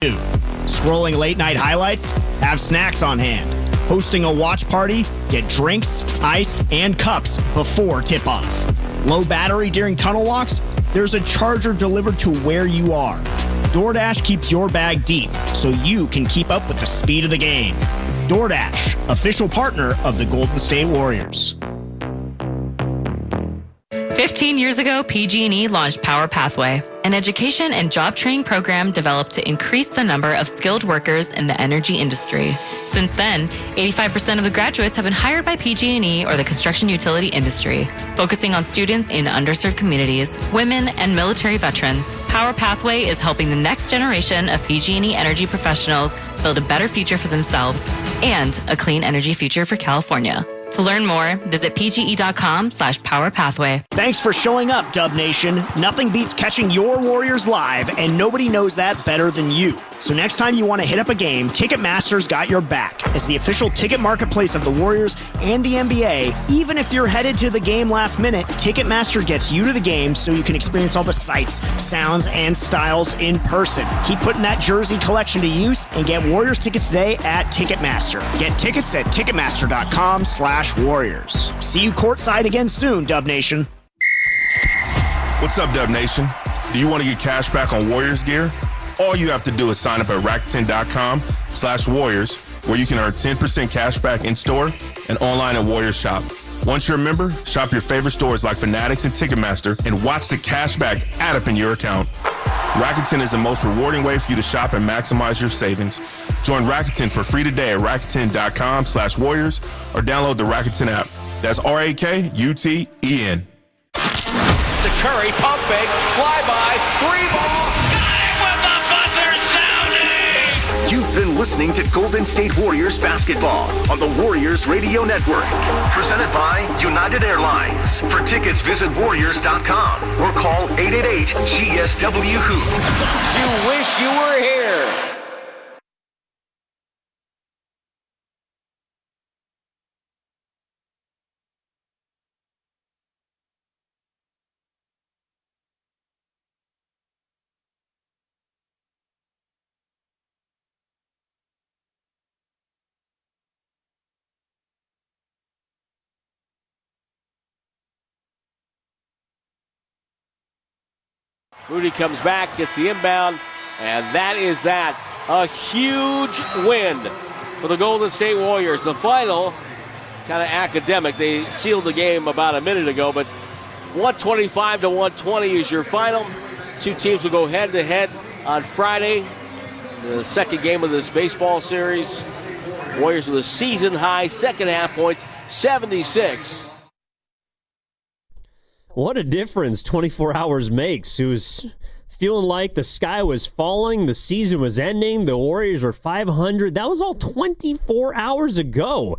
Scrolling late-night highlights? Have snacks on hand. Hosting a watch party? Get drinks, ice, and cups before tip-off. Low battery during tunnel walks? There's a charger delivered to where you are. DoorDash keeps your bag deep so you can keep up with the speed of the game. DoorDash, official partner of the Golden State Warriors. 15 years ago, PG&E launched Power Pathway, an education and job training program developed to increase the number of skilled workers in the energy industry. Since then, 85% of the graduates have been hired by PG&E or the construction utility industry. Focusing on students in underserved communities, women, and military veterans, Power Pathway is helping the next generation of PG&E energy professionals build a better future for themselves and a clean energy future for California. To learn more, visit pge.com/powerpathway. Thanks for showing up, Dub Nation. Nothing beats catching your Warriors live, and nobody knows that better than you. So next time you want to hit up a game, Ticketmaster's got your back. As the official ticket marketplace of the Warriors and the NBA, even if you're headed to the game last minute, Ticketmaster gets you to the game so you can experience all the sights, sounds, and styles in person. Keep putting that jersey collection to use and get Warriors tickets today at Ticketmaster. Get tickets at Ticketmaster.com/Warriors. See you courtside again soon, Dub Nation. What's up, Dub Nation? Do you want to get cash back on Warriors gear? All you have to do is sign up at Rakuten.com/Warriors, where you can earn 10% cash back in store and online at Warriors Shop. Once you're a member, shop your favorite stores like Fanatics and Ticketmaster and watch the cash back add up in your account. Rakuten is the most rewarding way for you to shop and maximize your savings. Join Rakuten for free today at Rakuten.com/Warriors or download the Rakuten app. That's RAKUTEN. The Curry pump fake, fly by, three ball. Got it with the buzzer sounding! You've been listening to Golden State Warriors basketball on the Warriors Radio Network. Presented by United Airlines. For tickets, visit Warriors.com or call 888-GSW-HOOP. You wish you were here. Rudy comes back, gets the inbound, and that is that. A huge win for the Golden State Warriors. The final, kind of academic. They sealed the game about a minute ago, but 125-120 is your final. Two teams will go head-to-head on Friday, the second game of this baseball series. Warriors with a season-high second-half points, 76. What a difference 24 hours makes. It was feeling like the sky was falling, the season was ending, the Warriors were 500. That was all 24 hours ago.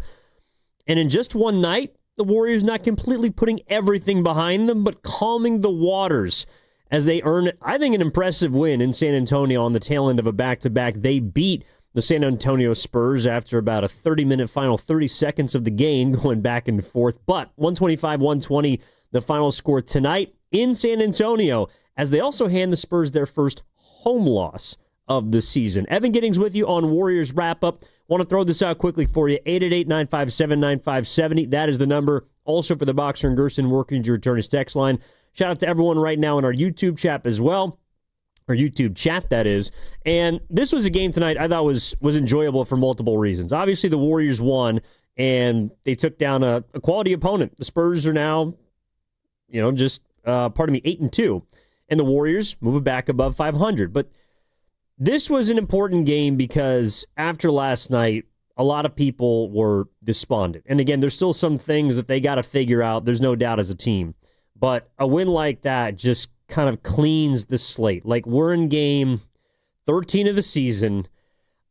And in just one night, the Warriors not completely putting everything behind them, but calming the waters as they earn, I think, an impressive win in San Antonio on the tail end of a back-to-back. They beat the San Antonio Spurs after about a 30-minute final, 30 seconds of the game going back and forth. But 125-120, the final score tonight in San Antonio, as they also hand the Spurs their first home loss of the season. Evan Giddings with you on Warriors Wrap-Up. Want to throw this out quickly for you. 888-957-9570. That is the number. Also for the Boxer and Gerson working to return his text line. Shout out to everyone right now in our YouTube chat as well. Or YouTube chat, that is. And this was a game tonight I thought was enjoyable for multiple reasons. Obviously, the Warriors won, and they took down a quality opponent. The Spurs are now, 8-2. And the Warriors move back above 500. But this was an important game because after last night, a lot of people were despondent. And again, there's still some things that they got to figure out. There's no doubt as a team. But a win like that just kind of cleans the slate. Like, we're in game 13 of the season.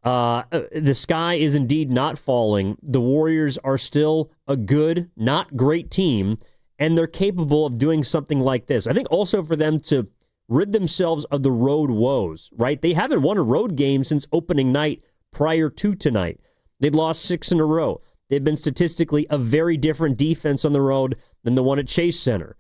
The sky is indeed not falling. The Warriors are still a good, not great team, and they're capable of doing something like this. I think also for them to rid themselves of the road woes, right? They haven't won a road game since opening night prior to tonight. They'd lost 6 in a row. They've been statistically a very different defense on the road than the one at Chase Center.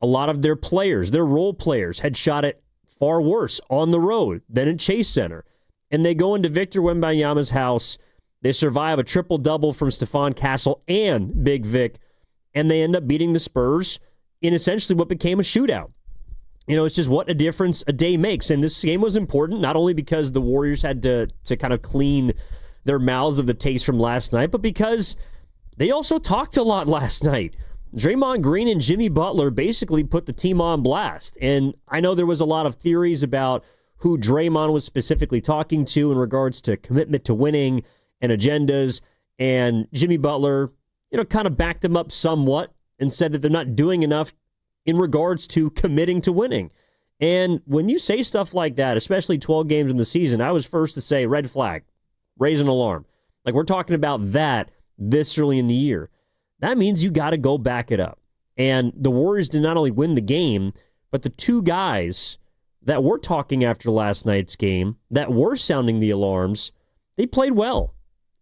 A lot of their players, their role players, had shot it far worse on the road than at Chase Center. and they go into Victor Wembanyama's house. They survive a triple-double from Stephon Castle and Big Vic, and they end up beating the Spurs in essentially what became a shootout. It's just what a difference a day makes. And this game was important, not only because the Warriors had to kind of clean their mouths of the taste from last night, but because they also talked a lot last night. Draymond Green and Jimmy Butler basically put the team on blast. And I know there was a lot of theories about who Draymond was specifically talking to in regards to commitment to winning and agendas. And Jimmy Butler, kind of backed him up somewhat and said that they're not doing enough in regards to committing to winning. And when you say stuff like that, especially 12 games in the season, I was first to say red flag, raise an alarm. Like, we're talking about that this early in the year. That means you got to go back it up. And the Warriors did not only win the game, but the two guys that were talking after last night's game, that were sounding the alarms, they played well.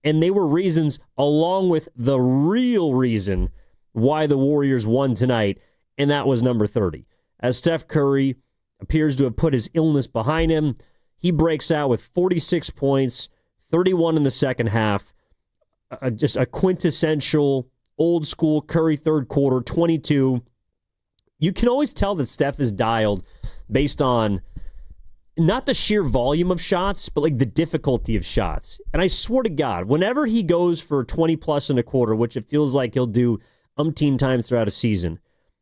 And they were reasons, along with the real reason why the Warriors won tonight, and that was number 30. As Steph Curry appears to have put his illness behind him, he breaks out with 46 points, 31 in the second half, just a quintessential old-school Curry third quarter, 22. You can always tell that Steph is dialed based on not the sheer volume of shots, but like the difficulty of shots. And I swear to God, whenever he goes for 20-plus in a quarter, which it feels like he'll do umpteen times throughout a season,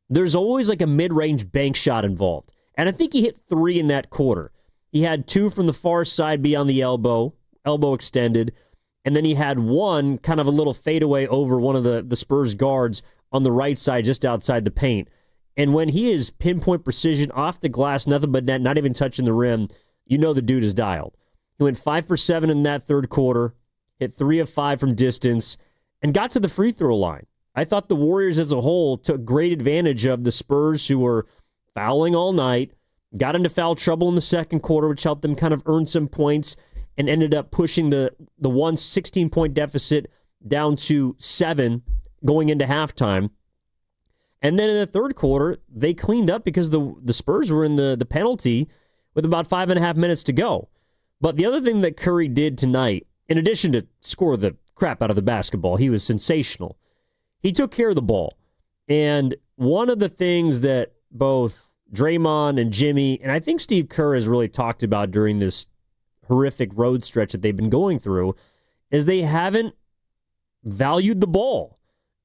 there's always like a mid-range bank shot involved. And I think he hit 3 in that quarter. He had 2 from the far side beyond the elbow extended, and then he had 1 kind of a little fadeaway over one of the Spurs guards on the right side just outside the paint. And when he is pinpoint precision off the glass, nothing but net, not even touching the rim, the dude is dialed. He went 5 for 7 in that third quarter, hit 3 of 5 from distance, and got to the free throw line. I thought the Warriors as a whole took great advantage of the Spurs, who were fouling all night, got into foul trouble in the second quarter, which helped them kind of earn some points, and ended up pushing the 16-point deficit down to 7 going into halftime. And then in the third quarter, they cleaned up because the Spurs were in the penalty with about 5.5 minutes to go. But the other thing that Curry did tonight, in addition to score the crap out of the basketball, he was sensational. He took care of the ball. And one of the things that both Draymond and Jimmy, and I think Steve Kerr has really talked about during this horrific road stretch that they've been going through, is they haven't valued the ball.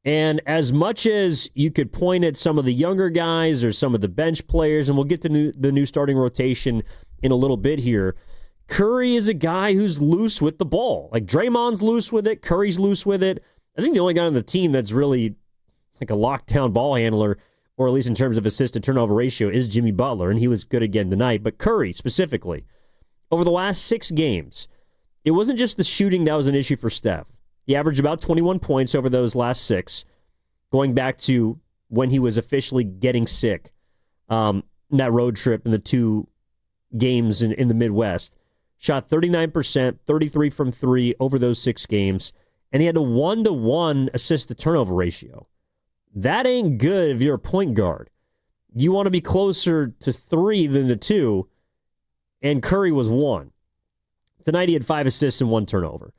And as much as you could point at some of the younger guys or some of the bench players, and we'll get to the new starting rotation in a little bit here, Curry is a guy who's loose with the ball. Like, Draymond's loose with it, Curry's loose with it. I think the only guy on the team that's really like a lockdown ball handler, or at least in terms of assist-to-turnover ratio, is Jimmy Butler, and he was good again tonight. But Curry, specifically, over the last 6 games, it wasn't just the shooting that was an issue for Steph. He averaged about 21 points over those last 6, going back to when he was officially getting sick, that road trip in the 2 games in the Midwest. Shot 39%, 33 from 3 over those 6 games, and he had a 1-to-1 assist-to-turnover ratio. That ain't good if you're a point guard. You want to be closer to 3 than to 2, and Curry was 1. Tonight he had 5 assists and 1 turnover.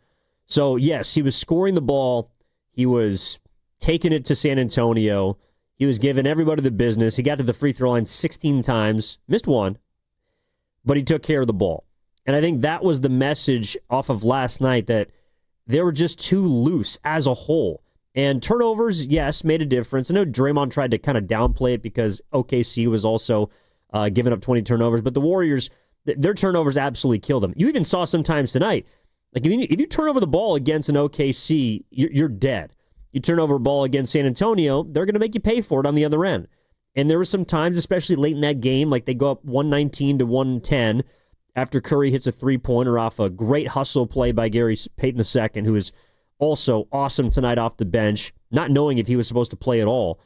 So, yes, he was scoring the ball. He was taking it to San Antonio. He was giving everybody the business. He got to the free throw line 16 times, missed 1, but he took care of the ball. And I think that was the message off of last night, that they were just too loose as a whole. And turnovers, yes, made a difference. I know Draymond tried to kind of downplay it because OKC was also giving up 20 turnovers, but the Warriors, their turnovers absolutely killed them. You even saw sometimes tonight, like if you turn over the ball against an OKC, you're dead. You turn over a ball against San Antonio, they're going to make you pay for it on the other end. And there were some times, especially late in that game, like they go up 119 to 110 after Curry hits a three-pointer off a great hustle play by Gary Payton II, who is also awesome tonight off the bench, not knowing if he was supposed to play at all.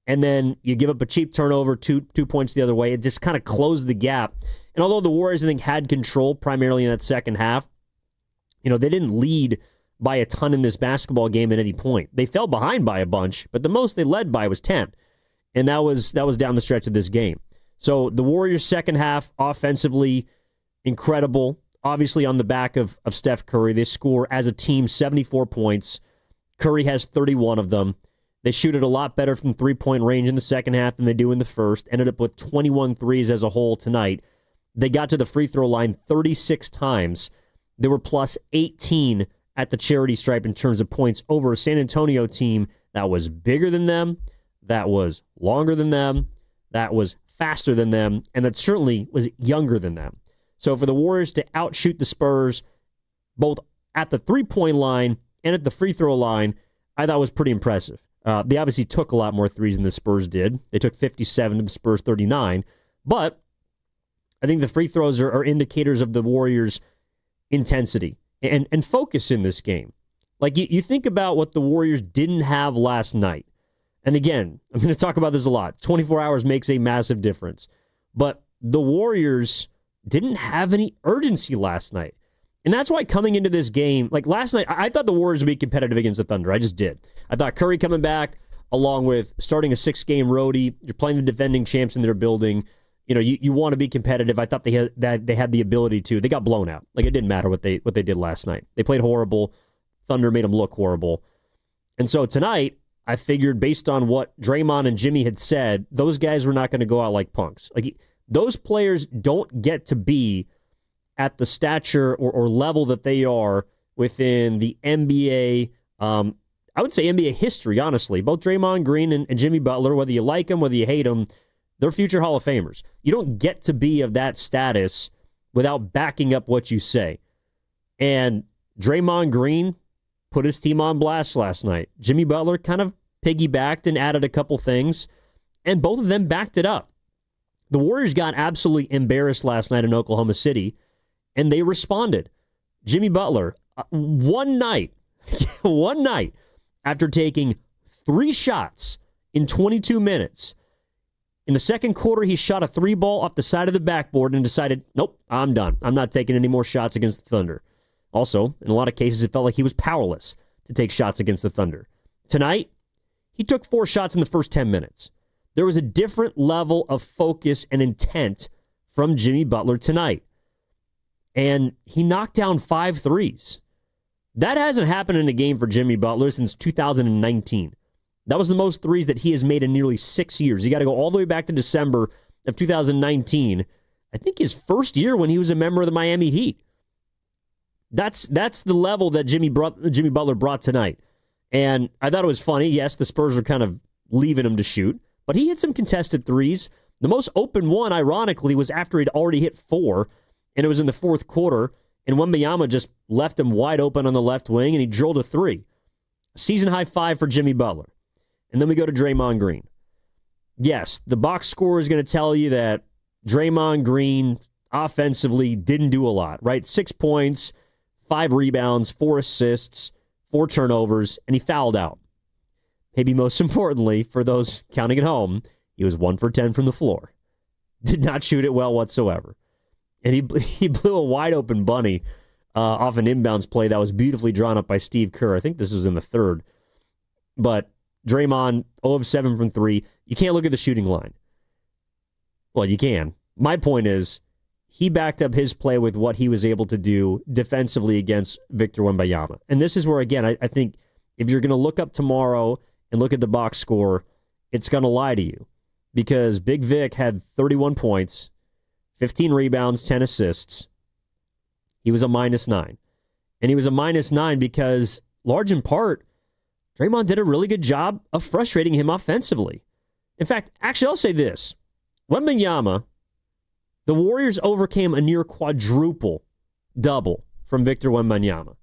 And then you give up a cheap turnover, two points the other way. It just kind of closed the gap. And although the Warriors, I think, had control primarily in that second half, they didn't lead by a ton in this basketball game at any point. They fell behind by a bunch, but the most they led by was 10. And that was down the stretch of this game. So the Warriors' second half, offensively, incredible. obviously on the back of Steph Curry. They score as a team 74 points. Curry has 31 of them. They shoot it a lot better from three-point range in the second half than they do in the first. Ended up with 21 threes as a whole tonight. They got to the free throw line 36 times. They were plus 18 at the charity stripe in terms of points over a San Antonio team that was bigger than them, that was longer than them, that was faster than them, and that certainly was younger than them. So for the Warriors to outshoot the Spurs, both at the three-point line and at the free throw line, I thought was pretty impressive. They obviously took a lot more threes than the Spurs did. They took 57 to the Spurs 39. But I think the free throws are indicators of the Warriors' intensity and focus in this game. Like, you think about what the Warriors didn't have last night. And again, I'm going to talk about this a lot. 24 hours makes a massive difference. But the Warriors didn't have any urgency last night. And that's why coming into this game, like last night, I thought the Warriors would be competitive against the Thunder. I just did. I thought Curry coming back, along with starting a 6-game roadie, you're playing the defending champs in their building. You know, you want to be competitive. I thought they had the ability to. They got blown out. Like, it didn't matter what they did last night. They played horrible. Thunder made them look horrible. And so tonight, I figured based on what Draymond and Jimmy had said, those guys were not going to go out like punks. Like, those players don't get to be at the stature or level that they are within the NBA, I would say NBA history, honestly. Both Draymond Green and Jimmy Butler, whether you like them, whether you hate them, they're future Hall of Famers. You don't get to be of that status without backing up what you say. And Draymond Green put his team on blast last night. Jimmy Butler kind of piggybacked and added a couple things, and both of them backed it up. The Warriors got absolutely embarrassed last night in Oklahoma City, and they responded. Jimmy Butler, one night after taking 3 shots in 22 minutes, in the second quarter, he shot a 3-ball off the side of the backboard and decided, nope, I'm done. I'm not taking any more shots against the Thunder. Also, in a lot of cases, it felt like he was powerless to take shots against the Thunder. Tonight, he took 4 shots in the first 10 minutes. There was a different level of focus and intent from Jimmy Butler tonight. And he knocked down 5 threes. That hasn't happened in a game for Jimmy Butler since 2019. That was the most threes that he has made in nearly 6 years. You got to go all the way back to December of 2019. I think his first year when he was a member of the Miami Heat. That's the level that Jimmy Butler brought tonight. And I thought it was funny. Yes, the Spurs were kind of leaving him to shoot, but he hit some contested threes. The most open one, ironically, was after he'd already hit 4, and it was in the fourth quarter, and Wembanyama just left him wide open on the left wing, and he drilled a 3. Season high 5 for Jimmy Butler. And then we go to Draymond Green. Yes, the box score is going to tell you that Draymond Green offensively didn't do a lot, right? 6 points, 5 rebounds, 4 assists, 4 turnovers, and he fouled out. Maybe most importantly, for those counting at home, he was 1 for 10 from the floor. Did not shoot it well whatsoever. And he blew a wide-open bunny off an inbounds play that was beautifully drawn up by Steve Kerr. I think this was in the third. But Draymond, 0 of 7 from 3. You can't look at the shooting line. Well, you can. My point is, he backed up his play with what he was able to do defensively against Victor Wembanyama. And this is where, again, I think if you're going to look up tomorrow and look at the box score, it's going to lie to you. Because Big Vic had 31 points, 15 rebounds, 10 assists. He was a -9. And he was a -9 because, large in part, Draymond did a really good job of frustrating him offensively. In fact, actually, I'll say this. Wembanyama, the Warriors overcame a near quadruple double from Victor Wembanyama.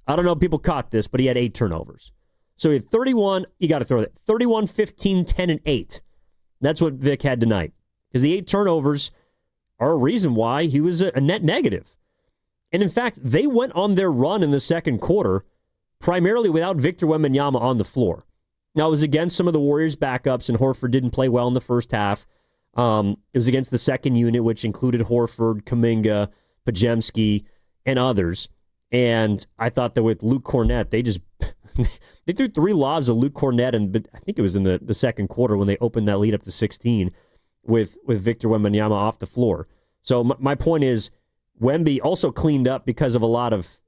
I don't know if people caught this, but he had 8 turnovers. So he had 31, you got to throw that, 31, 15, 10, and 8. That's what Vic had tonight. Because the 8 turnovers are a reason why he was a net negative. And in fact, they went on their run in the second quarter primarily without Victor Wembanyama on the floor. Now, it was against some of the Warriors' backups, and Horford didn't play well in the first half. It was against the second unit, which included Horford, Kuminga, Podziemski, and others. And I thought that with Luke Cornett, they threw 3 lobs of Luke Cornett, and I think it was in the second quarter when they opened that lead up to 16 with Victor Wembanyama off the floor. So my point is, Wemby also cleaned up because of a lot of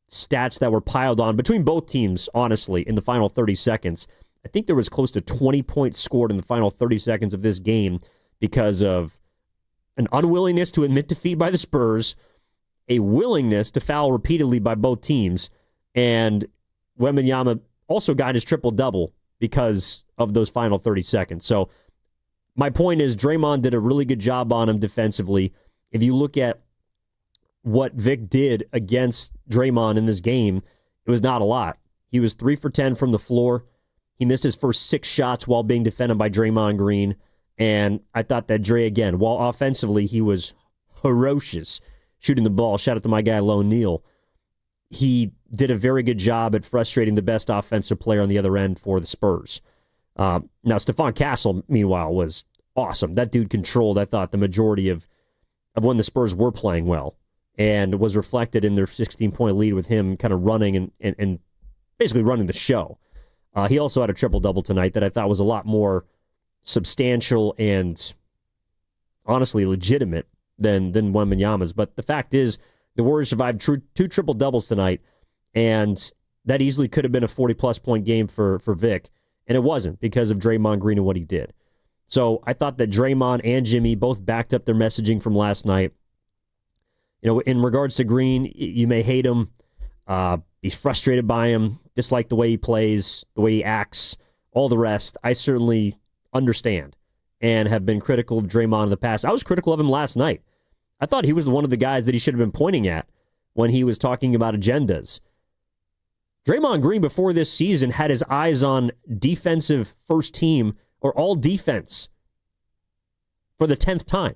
stats that were piled on between both teams, honestly, in the final 30 seconds. I think there was close to 20 points scored in the final 30 seconds of this game because of an unwillingness to admit defeat by the Spurs, a willingness to foul repeatedly by both teams, and Wembanyama also got his triple-double because of those final 30 seconds. So my point is Draymond did a really good job on him defensively. If you look at what Vic did against Draymond in this game, it was not a lot. He was 3 for 10 from the floor. He missed his first 6 shots while being defended by Draymond Green. And I thought that Dre, again, while offensively he was ferocious shooting the ball, shout out to my guy Lone Neal, he did a very good job at frustrating the best offensive player on the other end for the Spurs. Now, Stephon Castle, meanwhile, was awesome. That dude controlled, I thought, the majority of when the Spurs were playing well, and was reflected in their 16-point lead with him kind of running and basically running the show. He also had a triple-double tonight that I thought was a lot more substantial and honestly legitimate than Wembanyama's. But the fact is, the Warriors survived 2 triple-doubles tonight, and that easily could have been a 40-plus point game for Vic, and it wasn't because of Draymond Green and what he did. So I thought that Draymond and Jimmy both backed up their messaging from last night. You know, in regards to Green, you may hate him, be frustrated by him, dislike the way he plays, the way he acts, all the rest. I certainly understand and have been critical of Draymond in the past. I was critical of him last night. I thought he was one of the guys that he should have been pointing at when he was talking about agendas. Draymond Green before this season had his eyes on defensive first team or all defense for the 10th time.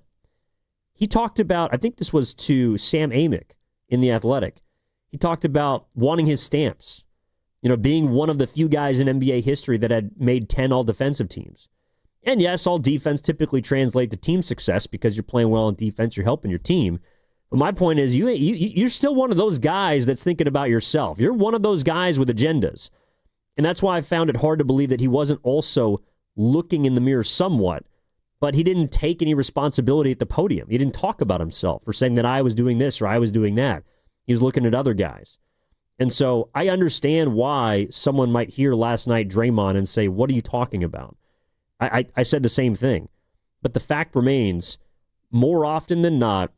He talked about, I think this was to Sam Amick in The Athletic, he talked about wanting his stamps, you know, being one of the few guys in NBA history that had made 10 all-defensive teams. And yes, all defense typically translates to team success because you're playing well on defense, you're helping your team. But my point is, you're still one of those guys that's thinking about yourself. You're one of those guys with agendas. And that's why I found it hard to believe that he wasn't also looking in the mirror somewhat, but he didn't take any responsibility at the podium. He didn't talk about himself or saying that I was doing this or I was doing that. He was looking at other guys. And so I understand why someone might hear last night Draymond and say, what are you talking about? I said the same thing. But the fact remains, more often than not,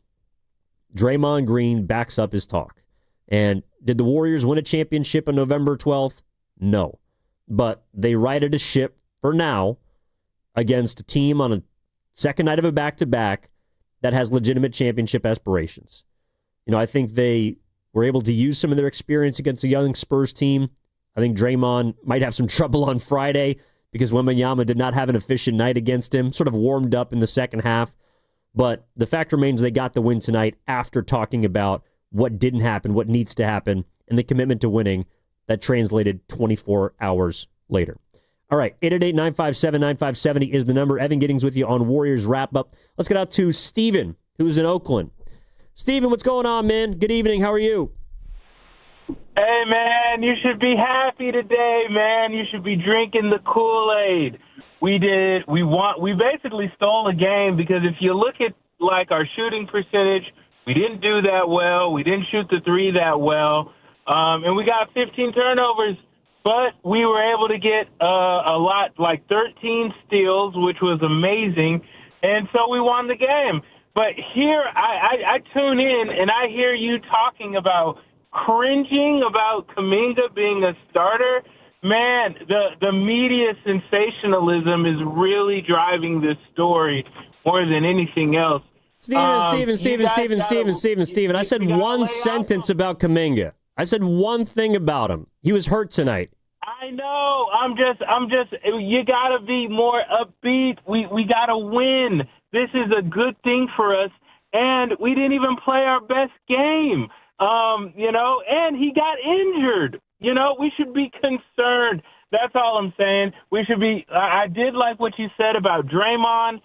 Draymond Green backs up his talk. And did the Warriors win a championship on November 12th? No. But they righted a ship for now against a team on a second night of a back-to-back that has legitimate championship aspirations. You know, I think they were able to use some of their experience against a young Spurs team. I think Draymond might have some trouble on Friday because Wembanyama did not have an efficient night against him, sort of warmed up in the second half. But the fact remains they got the win tonight after talking about what didn't happen, what needs to happen, and the commitment to winning that translated 24 hours later. All right, 888-957-9570 is the number. Evan Giddings with you on Warriors Wrap-Up. Let's get out to Steven, who's in Oakland. Steven, what's going on, man? Good evening. How are you? Hey, man, you should be happy today, man. You should be drinking the Kool-Aid. We basically stole a game because if you look at, like, our shooting percentage, we didn't do that well. We didn't shoot the three that well. And we got 15 turnovers, but we were able to get a lot, like 13 steals, which was amazing. And so we won the game. But here I tune in and I hear you talking about cringing about Kuminga being a starter. Man, the media sensationalism is really driving this story more than anything else. Steven. I said one sentence about Kuminga. I said one thing about him. He was hurt tonight. I know. I'm just. You gotta be more upbeat. We gotta win. This is a good thing for us, and we didn't even play our best game. And he got injured. We should be concerned. That's all I'm saying. We should be. I did like what you said about Draymond.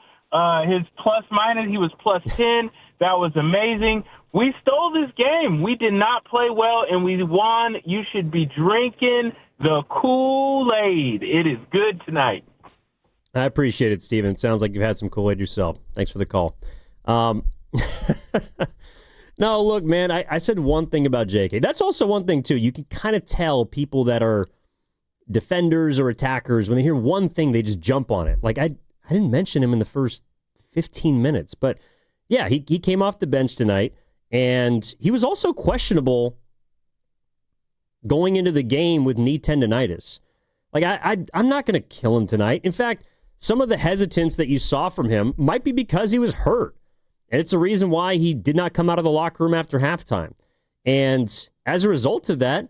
His plus minus, he was plus 10. That was amazing. We stole this game. We did not play well, and we won. You should be drinking the Kool-Aid. It is good tonight. I appreciate it, Steven. Sounds like you've had some Kool-Aid yourself. Thanks for the call. No, look, man, I said one thing about JK. That's also one thing, too. You can kind of tell people that are defenders or attackers, when they hear one thing, they just jump on it. Like, I didn't mention him in the first 15 minutes. But, yeah, he came off the bench tonight, and he was also questionable going into the game with knee tendonitis. Like, I'm not going to kill him tonight. In fact, some of the hesitance that you saw from him might be because he was hurt. And it's a reason why he did not come out of the locker room after halftime. And as a result of that,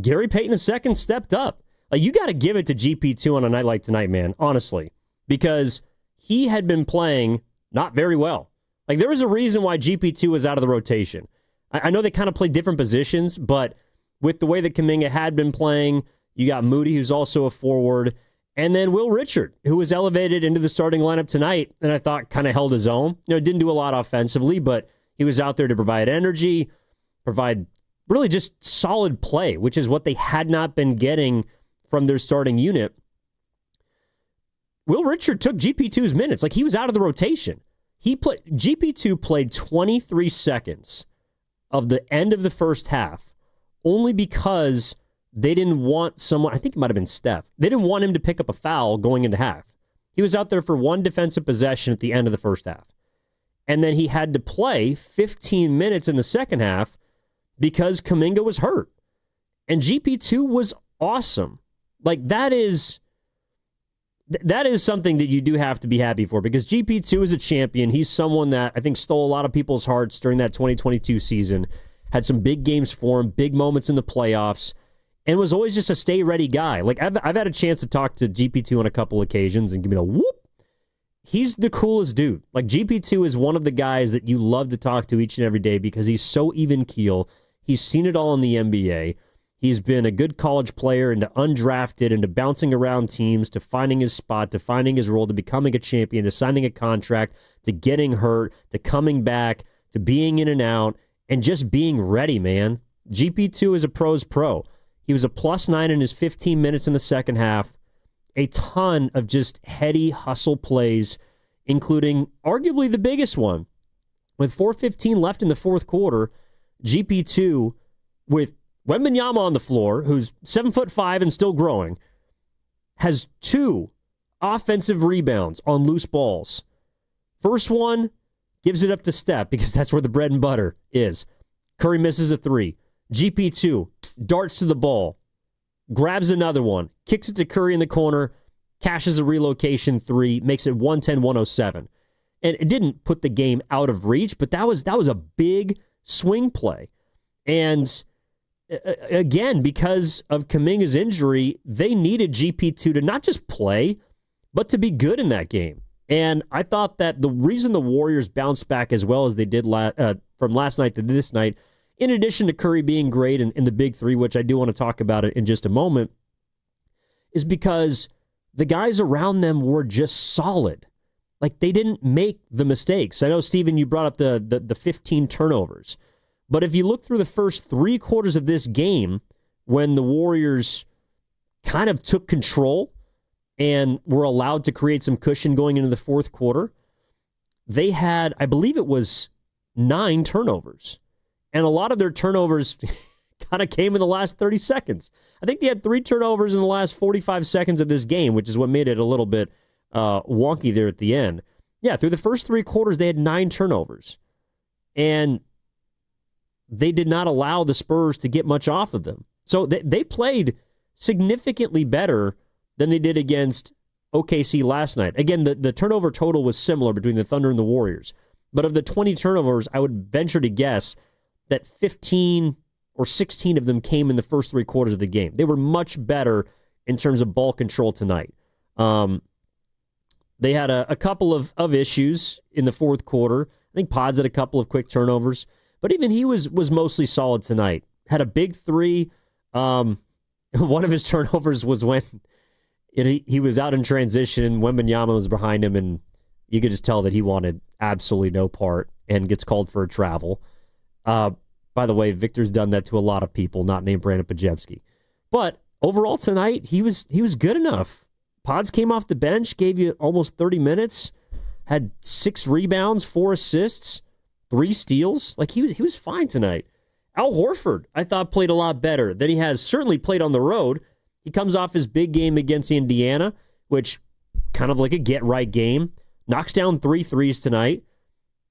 Gary Payton II stepped up. Like, you got to give it to GP2 on a night like tonight, man, honestly, because he had been playing not very well. Like, there was a reason why GP2 was out of the rotation. I know they kind of play different positions, but with the way that Kuminga had been playing, you got Moody, who's also a forward, and then Will Richard, who was elevated into the starting lineup tonight, and I thought kind of held his own. Didn't do a lot offensively, but he was out there to provide energy, provide really just solid play, which is what they had not been getting from their starting unit. Will Richard took GP2's minutes. Like, he was out of the rotation. GP2 played 23 seconds of the end of the first half only because they didn't want someone, I think it might have been Steph, they didn't want him to pick up a foul going into half. He was out there for one defensive possession at the end of the first half. And then he had to play 15 minutes in the second half because Kuminga was hurt. And GP2 was awesome. Like, that is something that you do have to be happy for, because GP2 is a champion. He's someone that I think stole a lot of people's hearts during that 2022 season, had some big games for him, big moments in the playoffs, and was always just a stay-ready guy. Like, I've had a chance to talk to GP2 on a couple occasions and give me the whoop. He's the coolest dude. Like, GP2 is one of the guys that you love to talk to each and every day because he's so even keel. He's seen it all in the NBA. He's been a good college player, into undrafted, into bouncing around teams, to finding his spot, to finding his role, to becoming a champion, to signing a contract, to getting hurt, to coming back, to being in and out, and just being ready, man. GP2 is a pro's pro. He was a +9 in his 15 minutes in the second half. A ton of just heady hustle plays, including arguably the biggest one. With 4:15 left in the fourth quarter, GP2, with Wembanyama on the floor, who's 7'5" and still growing, has 2 offensive rebounds on loose balls. First one, gives it up to Steph because that's where the bread and butter is. Curry misses a 3. GP2 darts to the ball, grabs another one, kicks it to Curry in the corner, cashes a relocation 3, makes it 110-107. And it didn't put the game out of reach, but that was a big swing play. And again, because of Kuminga's injury, they needed GP2 to not just play, but to be good in that game. And I thought that the reason the Warriors bounced back as well as they did from last night to this night, in addition to Curry being great in the big 3, which I do want to talk about it in just a moment, is because the guys around them were just solid. Like, they didn't make the mistakes. I know, Steven, you brought up the 15 turnovers. But if you look through the first 3 quarters of this game, when the Warriors kind of took control and were allowed to create some cushion going into the fourth quarter, they had, I believe it was 9 turnovers. And a lot of their turnovers kind of came in the last 30 seconds. I think they had 3 turnovers in the last 45 seconds of this game, which is what made it a little bit wonky there at the end. Yeah, through the first 3 quarters, they had 9 turnovers. And they did not allow the Spurs to get much off of them. So they played significantly better than they did against OKC last night. Again, the turnover total was similar between the Thunder and the Warriors. But of the 20 turnovers, I would venture to guess that 15 or 16 of them came in the first 3 quarters of the game. They were much better in terms of ball control tonight. They had a couple of issues in the fourth quarter. I think Pods had a couple of quick turnovers. But even he was mostly solid tonight. Had a big 3. One of his turnovers was when he was out in transition. Wembanyama was behind him, and you could just tell that he wanted absolutely no part and gets called for a travel. By the way, Victor's done that to a lot of people, not named Brandon Pajewski. But overall tonight, he was good enough. Pods came off the bench, gave you almost 30 minutes, had 6 rebounds, 4 assists, 3 steals. Like, he was fine tonight. Al Horford, I thought, played a lot better than he has certainly played on the road. He comes off his big game against Indiana, which kind of like a get-right game. Knocks down 3 threes tonight.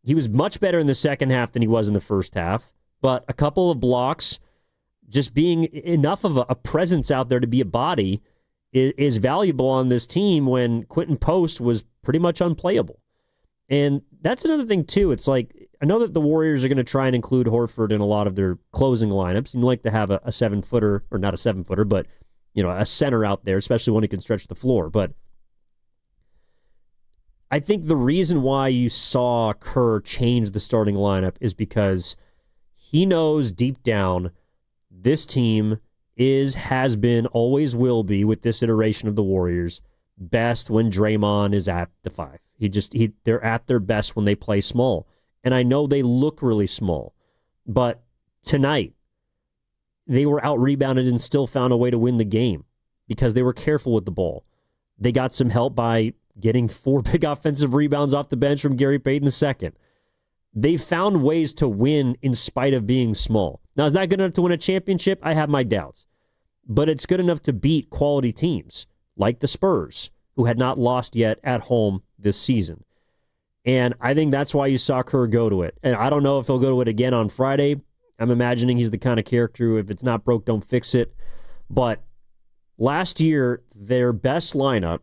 He was much better in the second half than he was in the first half. But a couple of blocks, just being enough of a presence out there to be a body is valuable on this team when Quentin Post was pretty much unplayable. And that's another thing, too. It's like, I know that the Warriors are going to try and include Horford in a lot of their closing lineups. And you like to have a 7-footer, or not a 7-footer, but a center out there, especially when he can stretch the floor. But I think the reason why you saw Kerr change the starting lineup is because he knows deep down this team has been, always will be, with this iteration of the Warriors, best when Draymond is at the 5. They're at their best when they play small. And I know they look really small, but tonight they were out-rebounded and still found a way to win the game because they were careful with the ball. They got some help by getting 4 big offensive rebounds off the bench from Gary Payton II. They found ways to win in spite of being small. Now, is that good enough to win a championship? I have my doubts. But it's good enough to beat quality teams like the Spurs, who had not lost yet at home this season. And I think that's why you saw Kerr go to it. And I don't know if he'll go to it again on Friday. I'm imagining he's the kind of character who, if it's not broke, don't fix it. But last year, their best lineup,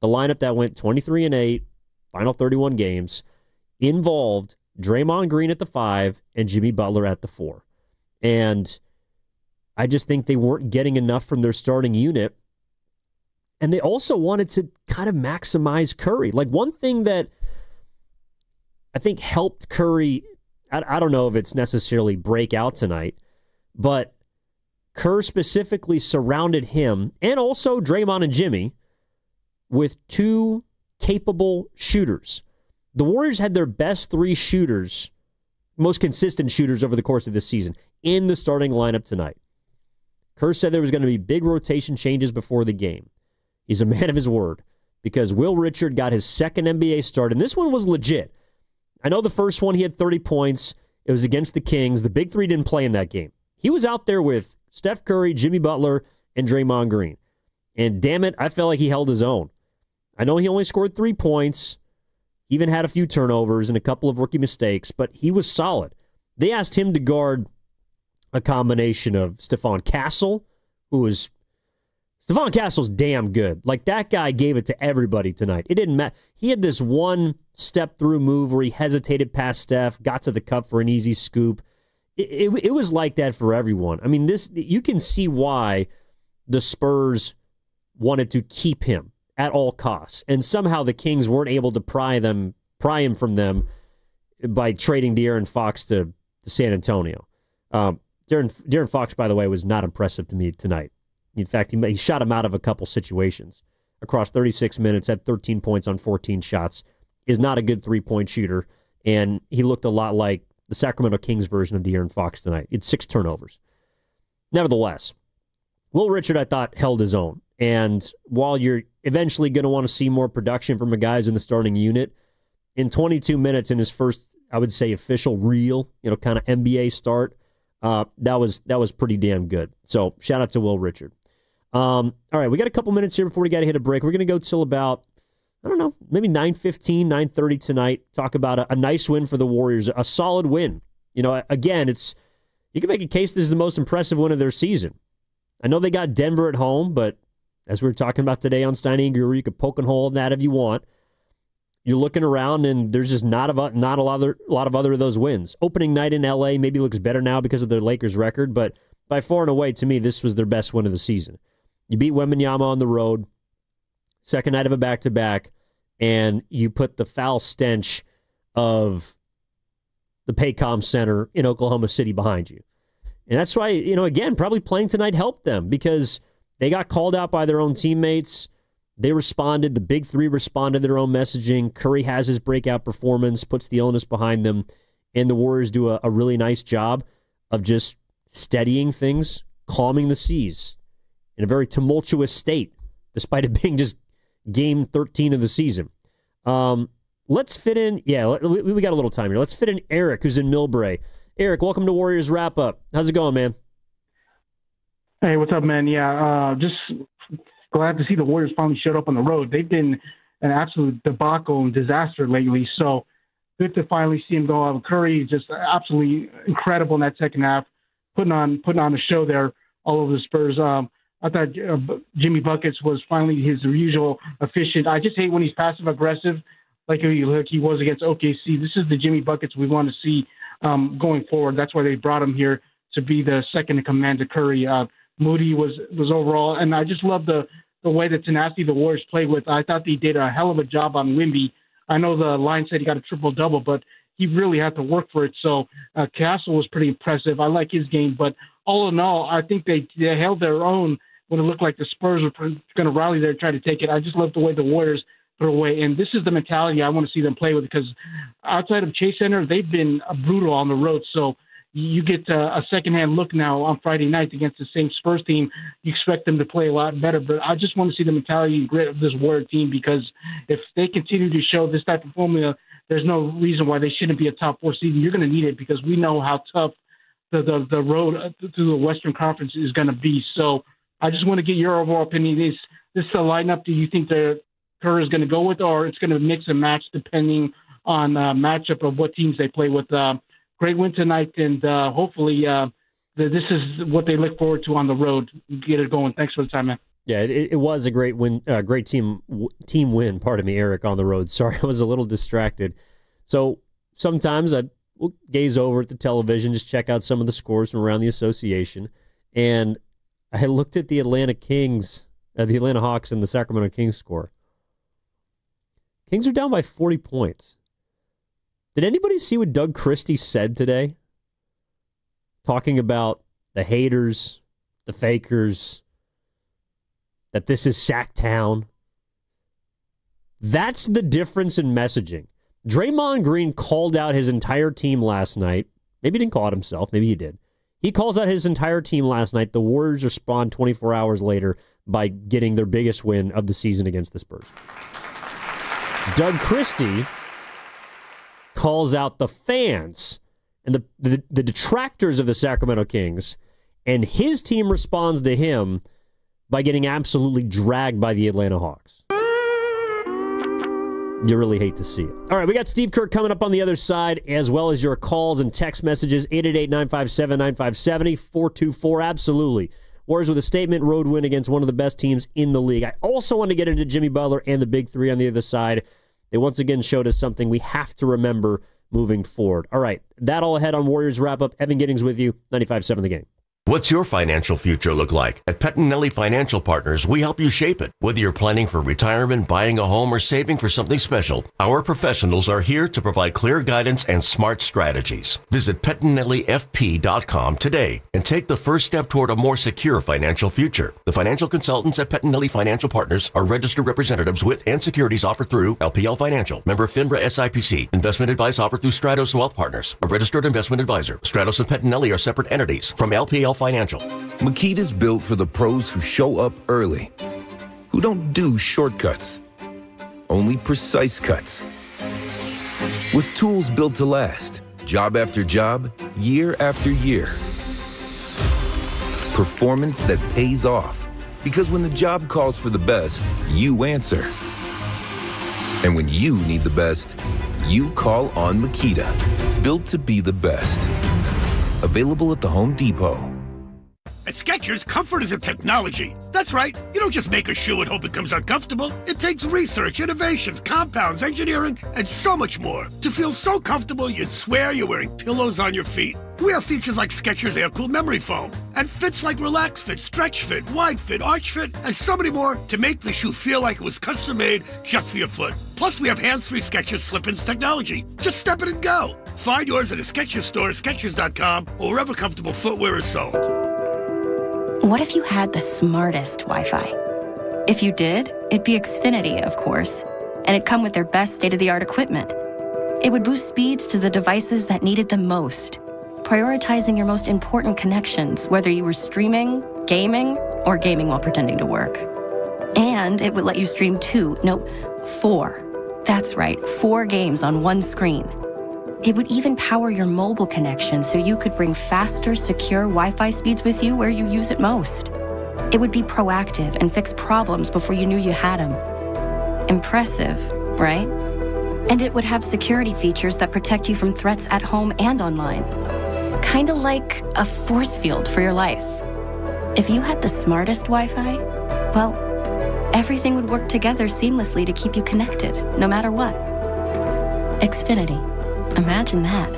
the lineup that went 23-8, final 31 games, involved Draymond Green at the 5 and Jimmy Butler at the 4. And I just think they weren't getting enough from their starting unit. And they also wanted to kind of maximize Curry. Like, one thing that I think helped Curry, I don't know if it's necessarily break out tonight, but Kerr specifically surrounded him, and also Draymond and Jimmy, with 2 capable shooters. The Warriors had their best 3 shooters, most consistent shooters over the course of this season, in the starting lineup tonight. Kerr said there was going to be big rotation changes before the game. He's a man of his word, because Will Richard got his second NBA start, and this one was legit. I know the first one he had 30 points. It was against the Kings. The big 3 didn't play in that game. He was out there with Steph Curry, Jimmy Butler, and Draymond Green. And damn it, I felt like he held his own. I know he only scored 3 points, even had a few turnovers and a couple of rookie mistakes, but he was solid. They asked him to guard a combination of Stephon Castle, Stephon Castle's damn good. Like, that guy gave it to everybody tonight. It didn't matter. He had this one step-through move where he hesitated past Steph, got to the cup for an easy scoop. It was like that for everyone. I mean, you can see why the Spurs wanted to keep him at all costs. And somehow the Kings weren't able to pry him from them by trading De'Aaron Fox to San Antonio. De'Aaron Fox, by the way, was not impressive to me tonight. In fact, he shot him out of a couple situations. Across 36 minutes, had 13 points on 14 shots, is not a good three-point shooter, and he looked a lot like the Sacramento Kings version of De'Aaron Fox tonight. He had 6 turnovers. Nevertheless, Will Richard, I thought, held his own. And while you're eventually going to want to see more production from the guys in the starting unit, in 22 minutes in his first, I would say, official real, kind of NBA start, that was pretty damn good. So shout out to Will Richard. All right, we got a couple minutes here before we got to hit a break. We're going to go till about, I don't know, maybe 9:15, 9:30 tonight. Talk about a nice win for the Warriors, a solid win. Again, you can make a case this is the most impressive win of their season. I know they got Denver at home, but as we were talking about today on Steiny and Guru, you could poke and hole in that if you want. You're looking around, and there's just not a lot of other of those wins. Opening night in L.A. maybe looks better now because of their Lakers record, but by far and away, to me, this was their best win of the season. You beat Wembanyama on the road, second night of a back-to-back, and you put the foul stench of the Paycom Center in Oklahoma City behind you. And that's why, again, probably playing tonight helped them because they got called out by their own teammates. They responded. The big 3 responded to their own messaging. Curry has his breakout performance, puts the onus behind them, and the Warriors do a really nice job of just steadying things, calming the seas in a very tumultuous state, despite it being just game 13 of the season. let's fit in. Yeah, we got a little time here. Let's fit in Eric, who's in Millbrae. Eric, welcome to Warriors Wrap Up. How's it going, man? Hey, what's up, man? Yeah, just glad to see the Warriors finally showed up on the road. They've been an absolute debacle and disaster lately, so good to finally see him go out. Curry just absolutely incredible in that second half, putting on a show there all over the Spurs. I thought Jimmy Buckets was finally his usual efficient. I just hate when he's passive aggressive, like he was against OKC. This is the Jimmy Buckets we want to see going forward. That's why they brought him here to be the second in command to Curry. Moody was overall, and I just love the way the tenacity the Warriors played with. I thought they did a hell of a job on Wemby. I know the line said he got a triple-double, but he really had to work for it. So Castle was pretty impressive. I like his game, but all in all, I think they held their own when it looked like the Spurs were going to rally there and try to take it. I just love the way the Warriors threw away, and this is the mentality I want to see them play with, because outside of Chase Center, they've been brutal on the road. So you get a second-hand look now on Friday night against the same Spurs team. You expect them to play a lot better, but I just want to see the mentality and grit of this Warrior team, because if they continue to show this type of formula, there's no reason why they shouldn't be a top 4 seed. You're going to need it, because we know how tough the road through the Western Conference is going to be. So I just want to get your overall opinion. Is this the lineup do you think the Kerr is going to go with, or it's going to mix and match depending on matchup of what teams they play with? Great win tonight, and hopefully this is what they look forward to on the road. Get it going. Thanks for the time, man. Yeah, it was a great win, great team win. Pardon me, Eric, on the road. Sorry, I was a little distracted. So sometimes I will gaze over at the television, just check out some of the scores from around the association, and I looked at the Atlanta Hawks, and the Sacramento Kings score. Kings are down by 40 points. Did anybody see what Doug Christie said today? Talking about the haters, the fakers, that this is Sacktown. That's the difference in messaging. Draymond Green called out his entire team last night. Maybe he didn't call out himself. Maybe he did. He calls out his entire team last night. The Warriors respond 24 hours later by getting their biggest win of the season against the Spurs. Doug Christie calls out the fans and the detractors of the Sacramento Kings, and his team responds to him by getting absolutely dragged by the Atlanta Hawks. You really hate to see it. All right, we got Steve Kerr coming up on the other side, as well as your calls and text messages, 888-957-9570, 424, absolutely. Warriors with a statement road win against one of the best teams in the league. I also want to get into Jimmy Butler and the big three on the other side. They once again showed us something we have to remember moving forward. All right, that all ahead on Warriors Wrap Up. Evan Giddings with you, 95.7 The Game. What's your financial future look like? At Pettinelli Financial Partners, we help you shape it. Whether you're planning for retirement, buying a home, or saving for something special, our professionals are here to provide clear guidance and smart strategies. Visit PettinelliFP.com today and take the first step toward a more secure financial future. The financial consultants at Pettinelli Financial Partners are registered representatives with and securities offered through LPL Financial. Member FINRA SIPC. Investment advice offered through Stratos Wealth Partners, a registered investment advisor. Stratos and Pettinelli are separate entities from LPL Financial. Makita's built for the pros who show up early, who don't do shortcuts, only precise cuts. With tools built to last, job after job, year after year. Performance that pays off, because when the job calls for the best, you answer. And when you need the best, you call on Makita. Built to be the best. Available at the Home Depot. At Skechers, comfort is a technology. That's right. You don't just make a shoe and hope it comes out comfortable. It takes research, innovations, compounds, engineering, and so much more to feel so comfortable you'd swear you're wearing pillows on your feet. We have features like Skechers Air-Cooled Memory Foam and fits like Relax Fit, Stretch Fit, Wide Fit, Arch Fit, and so many more to make the shoe feel like it was custom-made just for your foot. Plus, we have hands-free Skechers Slip-ins technology. Just step in and go. Find yours at a Skechers store, Skechers.com, or wherever comfortable footwear is sold. What if you had the smartest Wi-Fi? If you did, it'd be Xfinity, of course, and it'd come with their best state-of-the-art equipment. It would boost speeds to the devices that needed them most, prioritizing your most important connections, whether you were streaming, gaming, or gaming while pretending to work. And it would let you stream 4 That's right, 4 games on one screen. It would even power your mobile connection so you could bring faster, secure Wi-Fi speeds with you where you use it most. It would be proactive and fix problems before you knew you had them. Impressive, right? And it would have security features that protect you from threats at home and online. Kinda like a force field for your life. If you had the smartest Wi-Fi, well, everything would work together seamlessly to keep you connected, no matter what. Xfinity. Imagine that.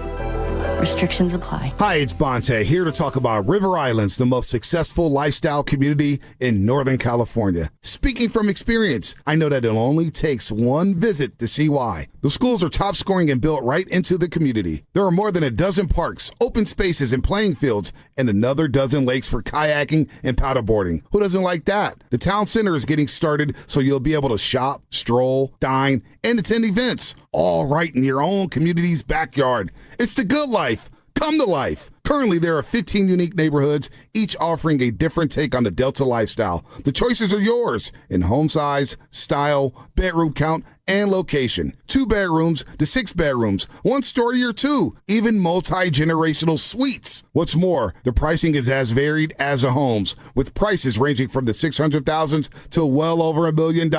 Restrictions apply. Hi, it's Bonte, here to talk about River Islands, the most successful lifestyle community in Northern California. Speaking from experience, I know that it only takes one visit to see why. The schools are top scoring and built right into the community. There are more than a dozen parks, open spaces, and playing fields, and another dozen lakes for kayaking and paddleboarding. Who doesn't like that? The town center is getting started, so you'll be able to shop, stroll, dine, and attend events, all right in your own community's backyard. It's the good life. Come to life. Currently, there are 15 unique neighborhoods, each offering a different take on the Delta lifestyle. The choices are yours in home size, style, bedroom count, and location. 2 bedrooms to 6 bedrooms, 1 story or 2, even multi-generational suites. What's more, the pricing is as varied as the homes, with prices ranging from the $600,000 to well over $1 million.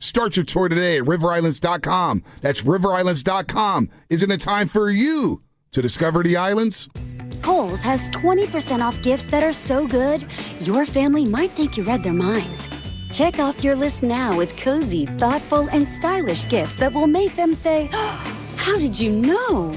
Start your tour today at riverislands.com. That's riverislands.com. Isn't it time for you to discover the islands? Kohl's has 20% off gifts that are so good, your family might think you read their minds. Check off your list now with cozy, thoughtful, and stylish gifts that will make them say, "How did you know?"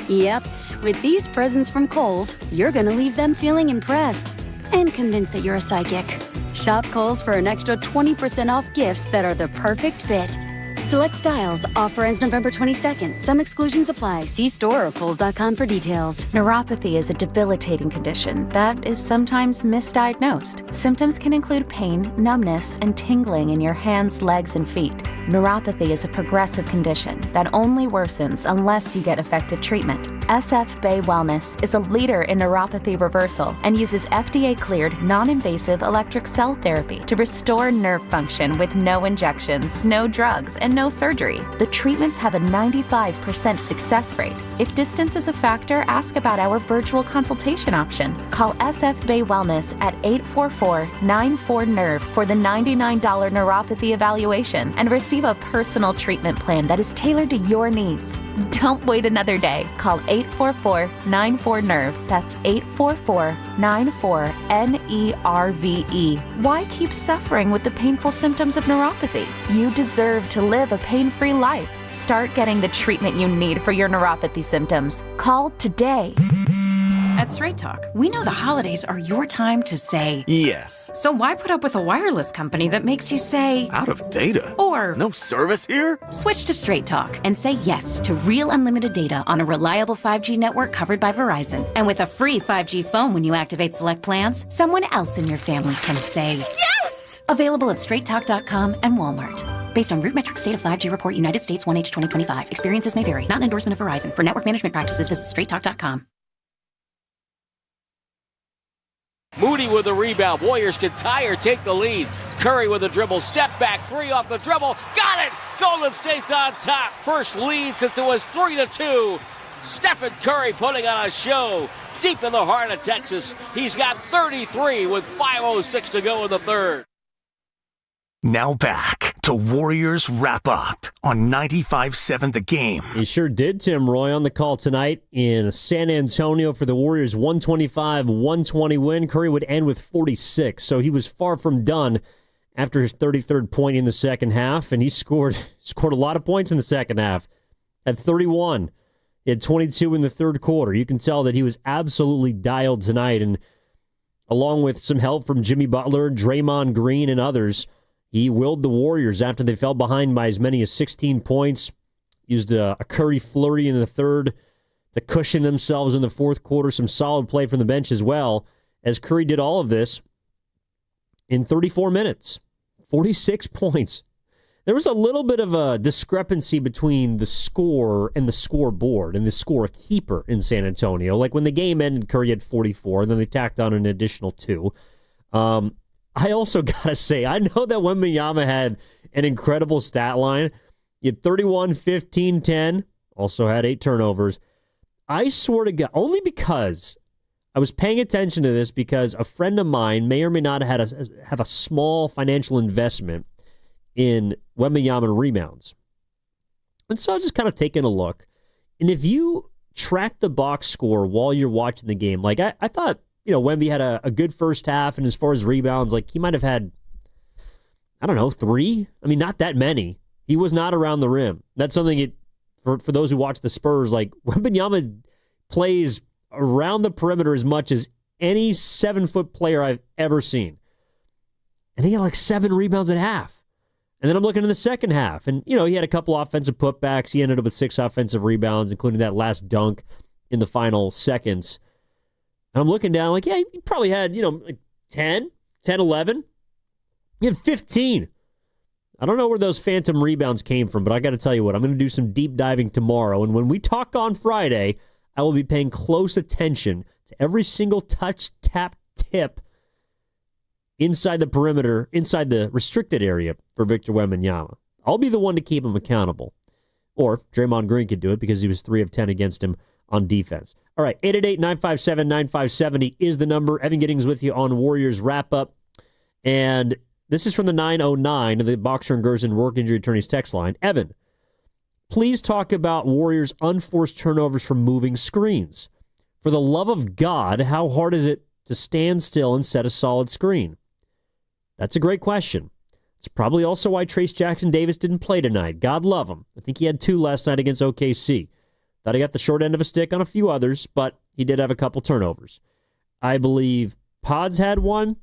Yep, with these presents from Kohl's, you're going to leave them feeling impressed and convinced that you're a psychic. Shop Kohl's for an extra 20% off gifts that are the perfect fit. Select styles. Offer ends November 22nd. Some exclusions apply. See store or Kohls.com for details. Neuropathy is a debilitating condition that is sometimes misdiagnosed. Symptoms can include pain, numbness, and tingling in your hands, legs, and feet. Neuropathy is a progressive condition that only worsens unless you get effective treatment. SF Bay Wellness is a leader in neuropathy reversal and uses FDA-cleared, non-invasive electric cell therapy to restore nerve function with no injections, no drugs, and no surgery. The treatments have a 95% success rate. If distance is a factor, ask about our virtual consultation option. Call SF Bay Wellness at 844-94-NERVE for the $99 neuropathy evaluation and receive a personal treatment plan that is tailored to your needs. Don't wait another day. Call 844-94-NERVE. That's 844-94-NERVE. Why keep suffering with the painful symptoms of neuropathy? You deserve to live a pain-free life. Start getting the treatment you need for your neuropathy symptoms. Call today. At Straight Talk, we know the holidays are your time to say yes. So why put up with a wireless company that makes you say out of data? Or no service here? Switch to Straight Talk and say yes to real unlimited data on a reliable 5G network covered by Verizon. And with a free 5G phone when you activate select plans, someone else in your family can say yes! Available at straighttalk.com and Walmart. Based on RootMetrics State of 5G Report United States 1H 2025. Experiences may vary. Not an endorsement of Verizon. For network management practices, visit straighttalk.com. Moody with the rebound. Warriors can tie or take the lead. Curry with a dribble. Step back. 3 off the dribble. Got it! Golden State's on top. First lead since it was 3-2. Stephen Curry putting on a show. Deep in the heart of Texas. He's got 33 with 5:06 to go in the third. Now back to Warriors Wrap Up on 95.7 The Game. He sure did, Tim Roy, on the call tonight in San Antonio for the Warriors' 125-120 win. Curry would end with 46, so he was far from done after his 33rd point in the second half, and he scored a lot of points in the second half. At 31, he had 22 in the third quarter. You can tell that he was absolutely dialed tonight, and along with some help from Jimmy Butler, Draymond Green, and others, he willed the Warriors after they fell behind by as many as 16 points. Used a Curry flurry in the third to cushion themselves in the fourth quarter. Some solid play from the bench as well, as Curry did all of this in 34 minutes. 46 points. There was a little bit of a discrepancy between the score and the scoreboard and the scorekeeper in San Antonio. Like when the game ended, Curry had 44, and then they tacked on an additional 2. I also got to say, I know that Wembanyama had an incredible stat line, You had 31, 15, 10. Also had 8 turnovers. I swear to God, only because I was paying attention to this because a friend of mine may or may not have a small financial investment in Wembanyama rebounds. And so I was just kind of taking a look. And if you track the box score while you're watching the game, like I thought, Wemby had a good first half, and as far as rebounds, like he might have had, 3? I mean, not that many. He was not around the rim. That's something for those who watch the Spurs, like Wembanyama plays around the perimeter as much as any 7-foot player I've ever seen. And he had like 7 rebounds at half. And then I'm looking in the second half, and, he had a couple offensive putbacks. He ended up with 6 offensive rebounds, including that last dunk in the final seconds. And I'm looking down like, yeah, he probably had, like 10, 11. He had 15. I don't know where those phantom rebounds came from, but I got to tell you what, I'm going to do some deep diving tomorrow. And when we talk on Friday, I will be paying close attention to every single touch, tap, tip inside the perimeter, inside the restricted area for Victor Wembanyama. I'll be the one to keep him accountable. Or Draymond Green could do it because he was 3 of 10 against him on defense. All right, 888-957-9570 is the number. Evan Giddings with you on Warriors Wrap-Up. And this is from the 909 of the Boxer and Gerson Work Injury Attorneys text line. Evan, please talk about Warriors' unforced turnovers from moving screens. For the love of God, how hard is it to stand still and set a solid screen? That's a great question. It's probably also why Trace Jackson-Davis didn't play tonight. God love him. I think he had 2 last night against OKC. Thought he got the short end of a stick on a few others, but he did have a couple turnovers. I believe Pods had 1.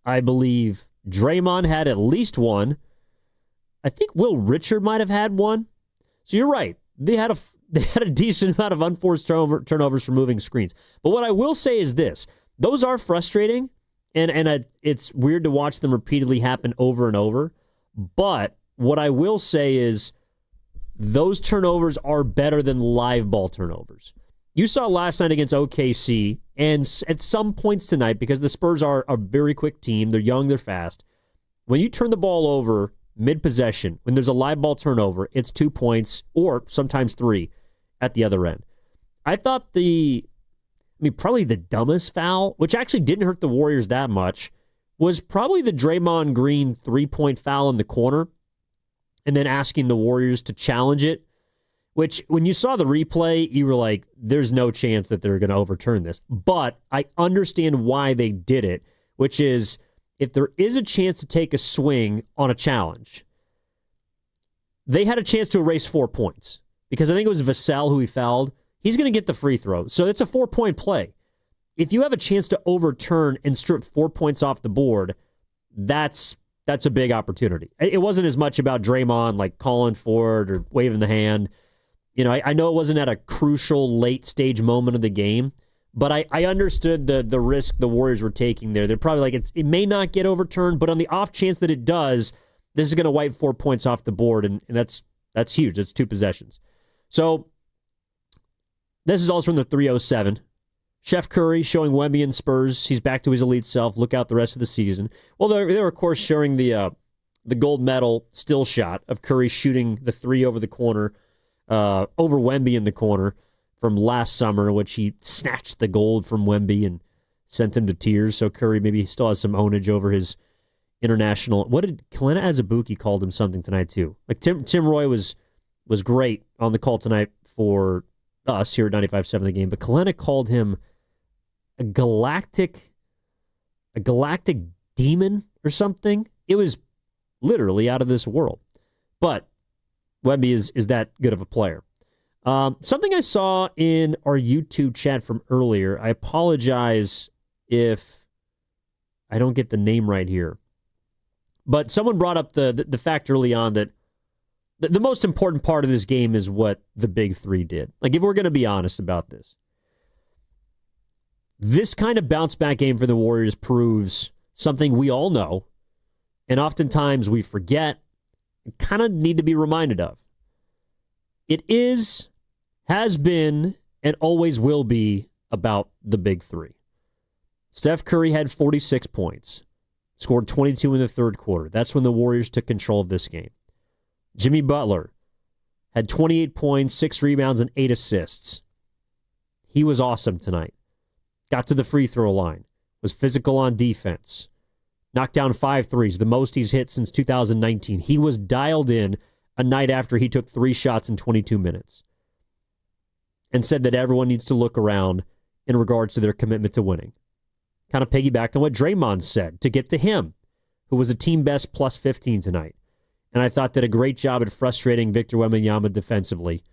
I believe Draymond had at least 1. I think Will Richard might have had 1. So you're right. They had a decent amount of unforced turnovers from moving screens. But what I will say is this. Those are frustrating, and it's weird to watch them repeatedly happen over and over. But what I will say is those turnovers are better than live ball turnovers. You saw last night against OKC, and at some points tonight, because the Spurs are a very quick team, they're young, they're fast, when you turn the ball over mid-possession, when there's a live ball turnover, it's 2 points or sometimes 3 at the other end. I thought probably the dumbest foul, which actually didn't hurt the Warriors that much, was probably the Draymond Green 3-point foul in the corner and then asking the Warriors to challenge it, which when you saw the replay, you were like, there's no chance that they're going to overturn this. But I understand why they did it, which is if there is a chance to take a swing on a challenge, they had a chance to erase 4 points because I think it was Vassell who he fouled. He's going to get the free throw. So it's a 4-point play. If you have a chance to overturn and strip 4 points off the board, that's a big opportunity. It wasn't as much about Draymond like calling for it or waving the hand. I know it wasn't at a crucial late stage moment of the game, but I understood the risk the Warriors were taking there. They're probably like, it may not get overturned, but on the off chance that it does, this is going to wipe 4 points off the board, and that's huge. That's 2 possessions. So this is also from the 307. Chef Curry showing Wemby and Spurs he's back to his elite self. Look out the rest of the season. Well, they were of course showing the gold medal still shot of Curry shooting the 3 over the corner, over Wemby in the corner from last summer, in which he snatched the gold from Wemby and sent him to tears. So Curry maybe still has some ownage over his international. What did Kalena Azubuike called him something tonight too? Like Tim Roy was great on the call tonight for us here at 95.7 The Game, but Kalena called him a galactic demon or something. It was literally out of this world. But Wemby is that good of a player. Something I saw in our YouTube chat from earlier, I apologize if I don't get the name right here, but someone brought up the fact early on that the most important part of this game is what the big 3 did. Like, if we're going to be honest about this kind of bounce-back game for the Warriors proves something we all know, and oftentimes we forget, and kind of need to be reminded of. It is, has been, and always will be about the big 3. Steph Curry had 46 points, scored 22 in the third quarter. That's when the Warriors took control of this game. Jimmy Butler had 28 points, 6 rebounds, and 8 assists. He was awesome tonight. Got to the free throw line. Was physical on defense. Knocked down 5 threes, the most he's hit since 2019. He was dialed in a night after he took 3 shots in 22 minutes. And said that everyone needs to look around in regards to their commitment to winning. Kind of piggybacked on what Draymond said to get to him, who was a team best plus 15 tonight. And I thought did a great job at frustrating Victor Wembanyama defensively.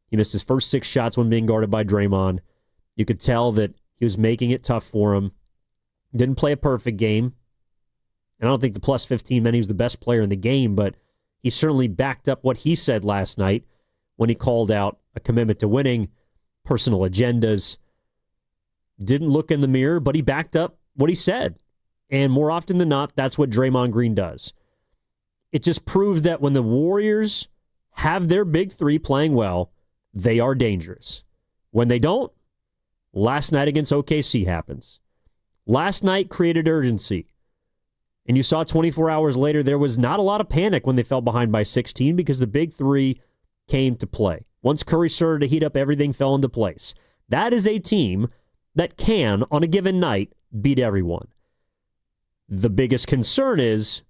He missed his first 6 shots when being guarded by Draymond. You could tell that he was making it tough for him. Didn't play a perfect game. And I don't think the plus 15 meant he was the best player in the game, but he certainly backed up what he said last night when he called out a commitment to winning, personal agendas. Didn't look in the mirror, but he backed up what he said. And more often than not, that's what Draymond Green does. It just proves that when the Warriors have their big three playing well, they are dangerous. When they don't, last night against OKC happens. Last night created urgency. And you saw 24 hours later, there was not a lot of panic when they fell behind by 16 because the big three came to play. Once Curry started to heat up, everything fell into place. That is a team that can, on a given night, beat everyone. The biggest concern is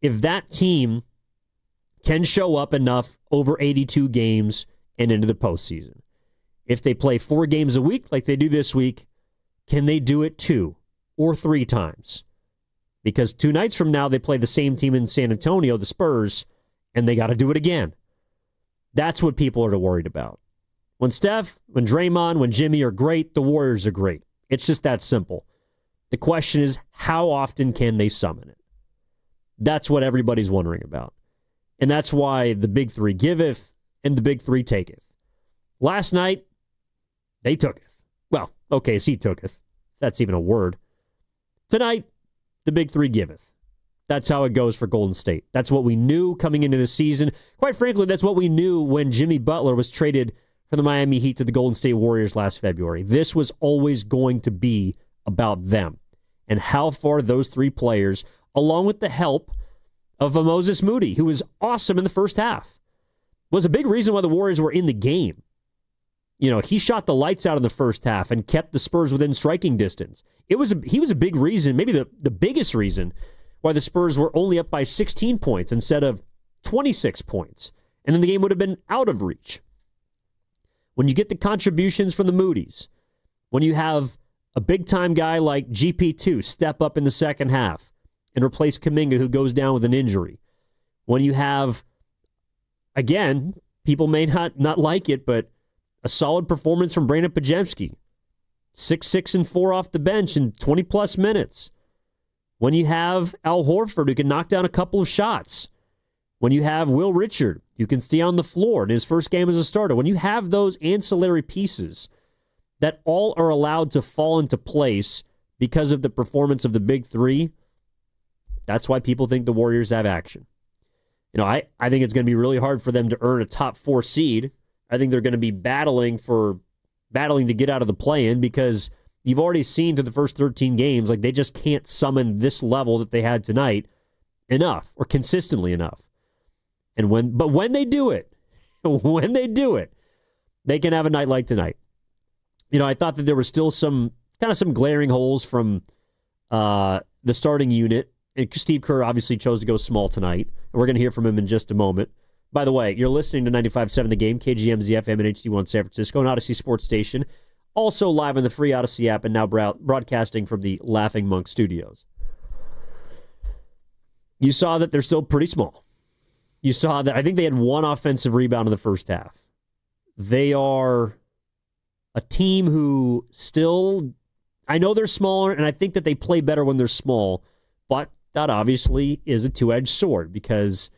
if that team can show up enough over 82 games and into the postseason. If they play 4 games a week like they do this week, can they do it 2 or 3 times? Because 2 nights from now, they play the same team in San Antonio, the Spurs, and they got to do it again. That's what people are worried about. When Steph, when Draymond, when Jimmy are great, the Warriors are great. It's just that simple. The question is, how often can they summon it? That's what everybody's wondering about. And that's why the big three giveth and the big three taketh. Last night, they tooketh. Well, OKC tooketh. That's even a word. Tonight, the big three giveth. That's how it goes for Golden State. That's what we knew coming into the season. Quite frankly, that's what we knew when Jimmy Butler was traded from the Miami Heat to the Golden State Warriors last February. This was always going to be about them and how far those 3 players, along with the help of Moses Moody, who was awesome in the first half, was a big reason why the Warriors were in the game. You know, he shot the lights out in the first half and kept the Spurs within striking distance. He was a big reason, maybe the biggest reason, why the Spurs were only up by 16 points instead of 26 points. And then the game would have been out of reach. When you get the contributions from the Moody's, when you have a big-time guy like GP2 step up in the second half and replace Kuminga, who goes down with an injury, when you have, again, people may not like it, but a solid performance from Brandon Podziemski, 6 and 4 off the bench in 20-plus minutes. When you have Al Horford, who can knock down a couple of shots. When you have Will Richard, who can stay on the floor in his first game as a starter. When you have those ancillary pieces that all are allowed to fall into place because of the performance of the big three, that's why people think the Warriors have action. You know, I think it's going to be really hard for them to earn a top 4 seed. I think they're going to be battling to get out of the play-in because you've already seen through the first 13 games, like they just can't summon this level that they had tonight enough or consistently enough. And when they do it, they can have a night like tonight. You know, I thought that there were still some glaring holes from the starting unit. And Steve Kerr obviously chose to go small tonight. And we're going to hear from him in just a moment. By the way, you're listening to 95.7 The Game, KGMZ FM and HD1 San Francisco, an Odyssey Sports Station. Also live on the free Odyssey app and now broadcasting from the Laughing Monk Studios. You saw that they're still pretty small. You saw that I think they had 1 offensive rebound in the first half. They are a team who still, I know they're smaller, and I think that they play better when they're small, but that obviously is a two-edged sword because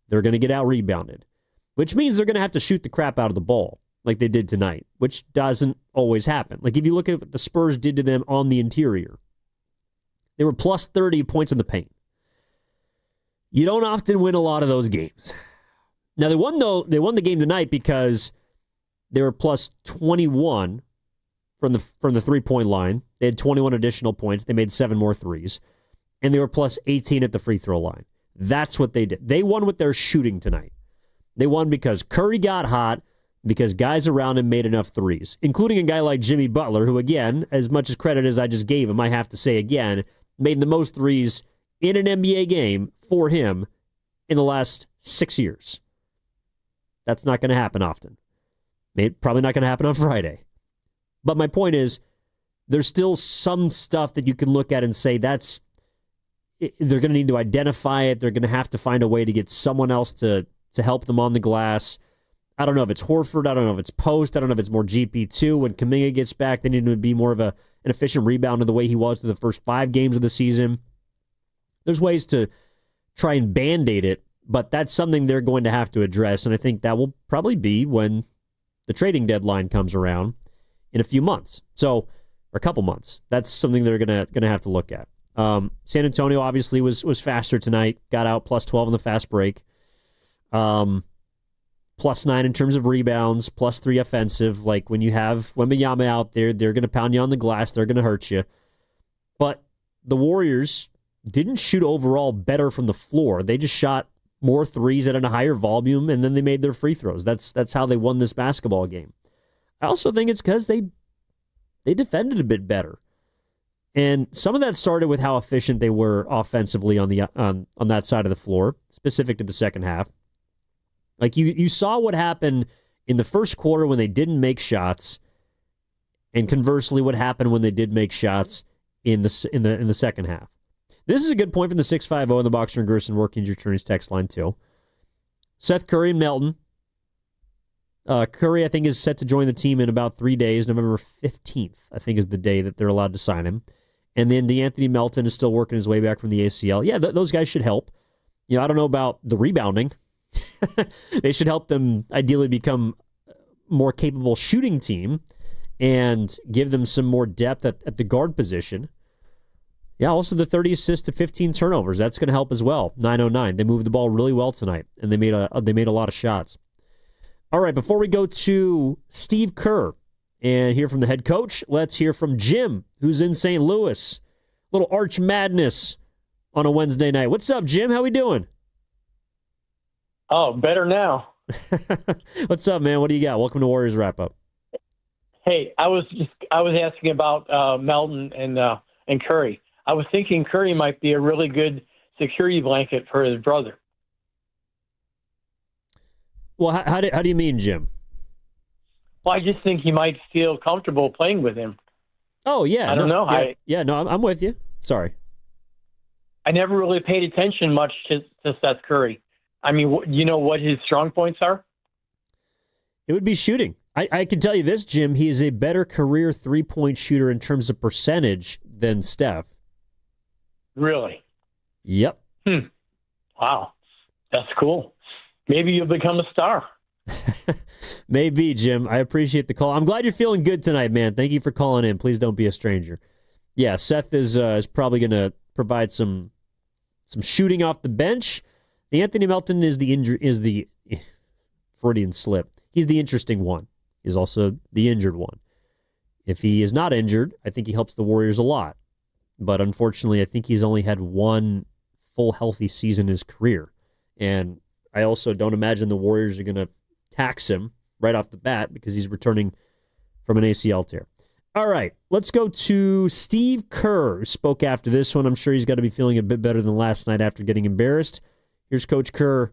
they're going to get out-rebounded, which means they're going to have to shoot the crap out of the ball like they did tonight, which doesn't always happen. Like if you look at what the Spurs did to them on the interior, they were plus 30 points in the paint. You don't often win a lot of those games. Now they won the game tonight because they were plus 21 from the 3-point line. They had 21 additional points. They made 7 more threes. And they were plus 18 at the free throw line. That's what they did. They won with their shooting tonight. They won because Curry got hot, because guys around him made enough threes, including a guy like Jimmy Butler, who, again, as much as credit as I just gave him, I have to say again, made the most threes in an NBA game for him in the last 6 years. That's not going to happen often. Probably not going to happen on Friday. But my point is, there's still some stuff that you can look at and say they're going to need to identify it. They're going to have to find a way to get someone else to help them on the glass. I don't know if it's Horford. I don't know if it's Post. I don't know if it's more GP2. When Kuminga gets back, they need to be more of an efficient rebounder the way he was through the first 5 games of the season. There's ways to try and Band-Aid it, but that's something they're going to have to address, and I think that will probably be when the trading deadline comes around in a few months. Or a couple months. That's something they're going to have to look at. San Antonio obviously was faster tonight. Got out plus 12 in the fast break. Plus 9 in terms of rebounds, plus 3 offensive. Like when you have Wembanyama out there, they're going to pound you on the glass. They're going to hurt you. But the Warriors didn't shoot overall better from the floor. They just shot more threes at a higher volume, and then they made their free throws. That's how they won this basketball game. I also think it's because they defended a bit better. And some of that started with how efficient they were offensively on that side of the floor, specific to the second half. Like you saw what happened in the first quarter when they didn't make shots, and conversely what happened when they did make shots in the second half. This is a good point from the 650 in the Boxer and Gerson Working Your Attorneys text line too. Seth Curry and Melton. Curry, I think, is set to join the team in about 3 days. November 15th, I think, is the day that they're allowed to sign him. And then DeAnthony Melton is still working his way back from the ACL. Yeah, those guys should help. I don't know about the rebounding. They should help them ideally become a more capable shooting team and give them some more depth at the guard position. Yeah, also the 30 assists to 15 turnovers. That's going to help as well. 909. They moved the ball really well tonight, and they made a lot of shots. All right, before we go to Steve Kerr and hear from the head coach, let's hear from Jim, who's in St. Louis. Little Arch Madness on a Wednesday night. What's up, Jim? How we doing? Oh, better now. What's up, man? What do you got? Welcome to Warriors Wrap Up. Hey, I was asking about Melton and Curry. I was thinking Curry might be a really good security blanket for his brother. Well, how do you mean, Jim? Well, I just think he might feel comfortable playing with him. Oh, yeah. I don't know. I'm with you. Sorry. I never really paid attention much to Seth Curry. I mean, you know what his strong points are? It would be shooting. I can tell you this, Jim. He is a better career three-point shooter in terms of percentage than Steph. Really? Yep. Wow. That's cool. Maybe you'll become a star. Maybe, Jim. I appreciate the call. I'm glad you're feeling good tonight, man. Thank you for calling in. Please don't be a stranger. Yeah, Seth is probably going to provide some shooting off the bench. The Anthony Melton is the Freudian slip. He's the interesting one. He's also the injured one. If he is not injured, I think he helps the Warriors a lot. But unfortunately, I think he's only had one full healthy season in his career. And I also don't imagine the Warriors are going to tax him right off the bat because he's returning from an ACL tear. All right, let's go to Steve Kerr, who spoke after this one. I'm sure he's got to be feeling a bit better than last night after getting embarrassed. Here's Coach Kerr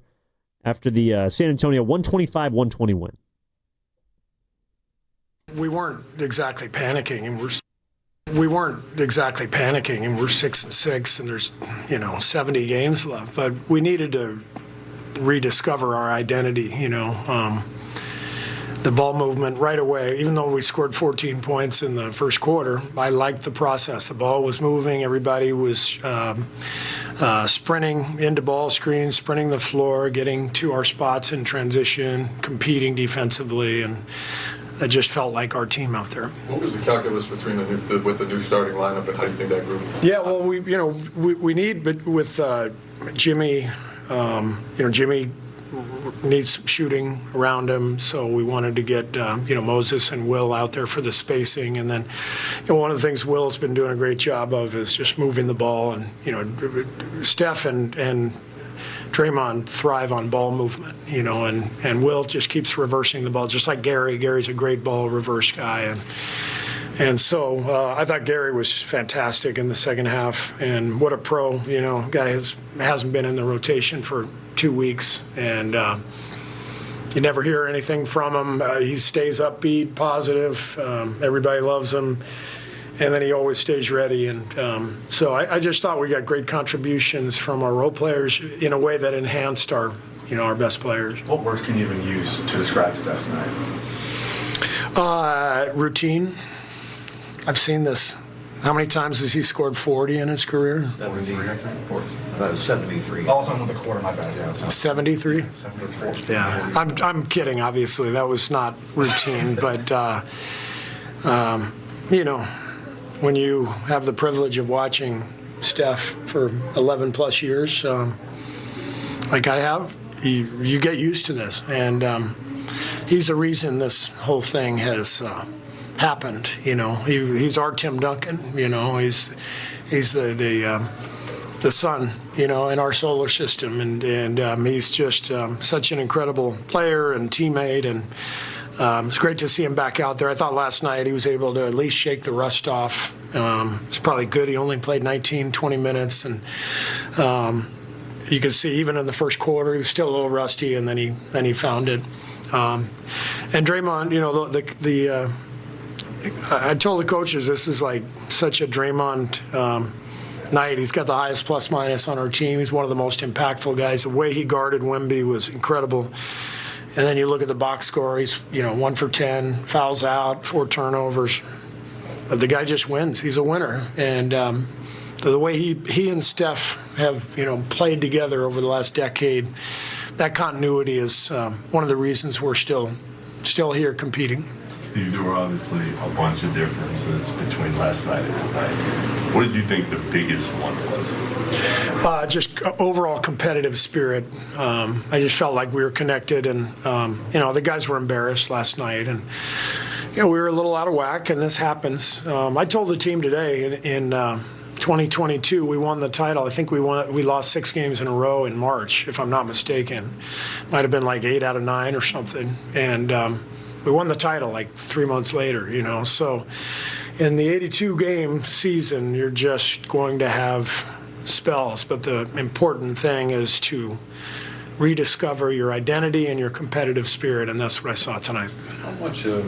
after the San Antonio 125-120 win. We weren't exactly panicking, and we're 6-6, and there's 70 games left. But we needed to rediscover our identity. The ball movement right away. Even though we scored 14 points in the first quarter, I liked the process. The ball was moving. Everybody was sprinting into ball screens, sprinting the floor, getting to our spots in transition, competing defensively, and that just felt like our team out there. What was the calculus between with the new starting lineup, and how do you think that grew? Yeah, well, we need, but with Jimmy, Jimmy needs some shooting around him, so we wanted to get Moses and Will out there for the spacing, and then one of the things Will's been doing a great job of is just moving the ball, and Steph and Draymond thrive on ball movement, and Will just keeps reversing the ball, just like Gary. Gary's a great ball reverse guy, and so I thought Gary was fantastic in the second half, and what a pro, guy hasn't been in the rotation for 2 weeks, and you never hear anything from him. He stays upbeat, positive. Everybody loves him. And then he always stays ready. And so I just thought we got great contributions from our role players in a way that enhanced our best players. What words can you even use to describe Steph's night? Routine. I've seen this. How many times has he scored 40 in his career? 73, I think. I thought it was 73. Oh, it's on the quarter, my bad. Yeah, 73? 74. Yeah. I'm kidding, obviously. That was not routine. But, when you have the privilege of watching Steph for 11 plus years, like I have, you get used to this. And he's the reason this whole thing has happened. He's our Tim Duncan. He's the sun, in our solar system. And he's just such an incredible player and teammate. And it's great to see him back out there. I thought last night he was able to at least shake the rust off. It's probably good. He only played 19, 20 minutes. And you could see even in the first quarter, he was still a little rusty, and then he found it. And Draymond, I told the coaches this is like such a Draymond night. He's got the highest plus minus on our team. He's one of the most impactful guys. The way he guarded Wemby was incredible. And then you look at the box score, he's 1 for 10, fouls out, 4 turnovers. But the guy just wins. He's a winner. And the way he and Steph have played together over the last decade, that continuity is one of the reasons we're still here competing. Steve, there were obviously a bunch of differences between last night and tonight. What did you think the biggest one was? Just overall competitive spirit. I just felt like we were connected, and the guys were embarrassed last night, and we were a little out of whack, and this happens. I told the team today in 2022 we won the title. I think we lost 6 games in a row in March, if I'm not mistaken. Might have been like 8 out of 9 or something, and we won the title like 3 months later. So in the 82-game season, you're just going to have spells, but the important thing is to rediscover your identity and your competitive spirit, and that's what I saw tonight. How much of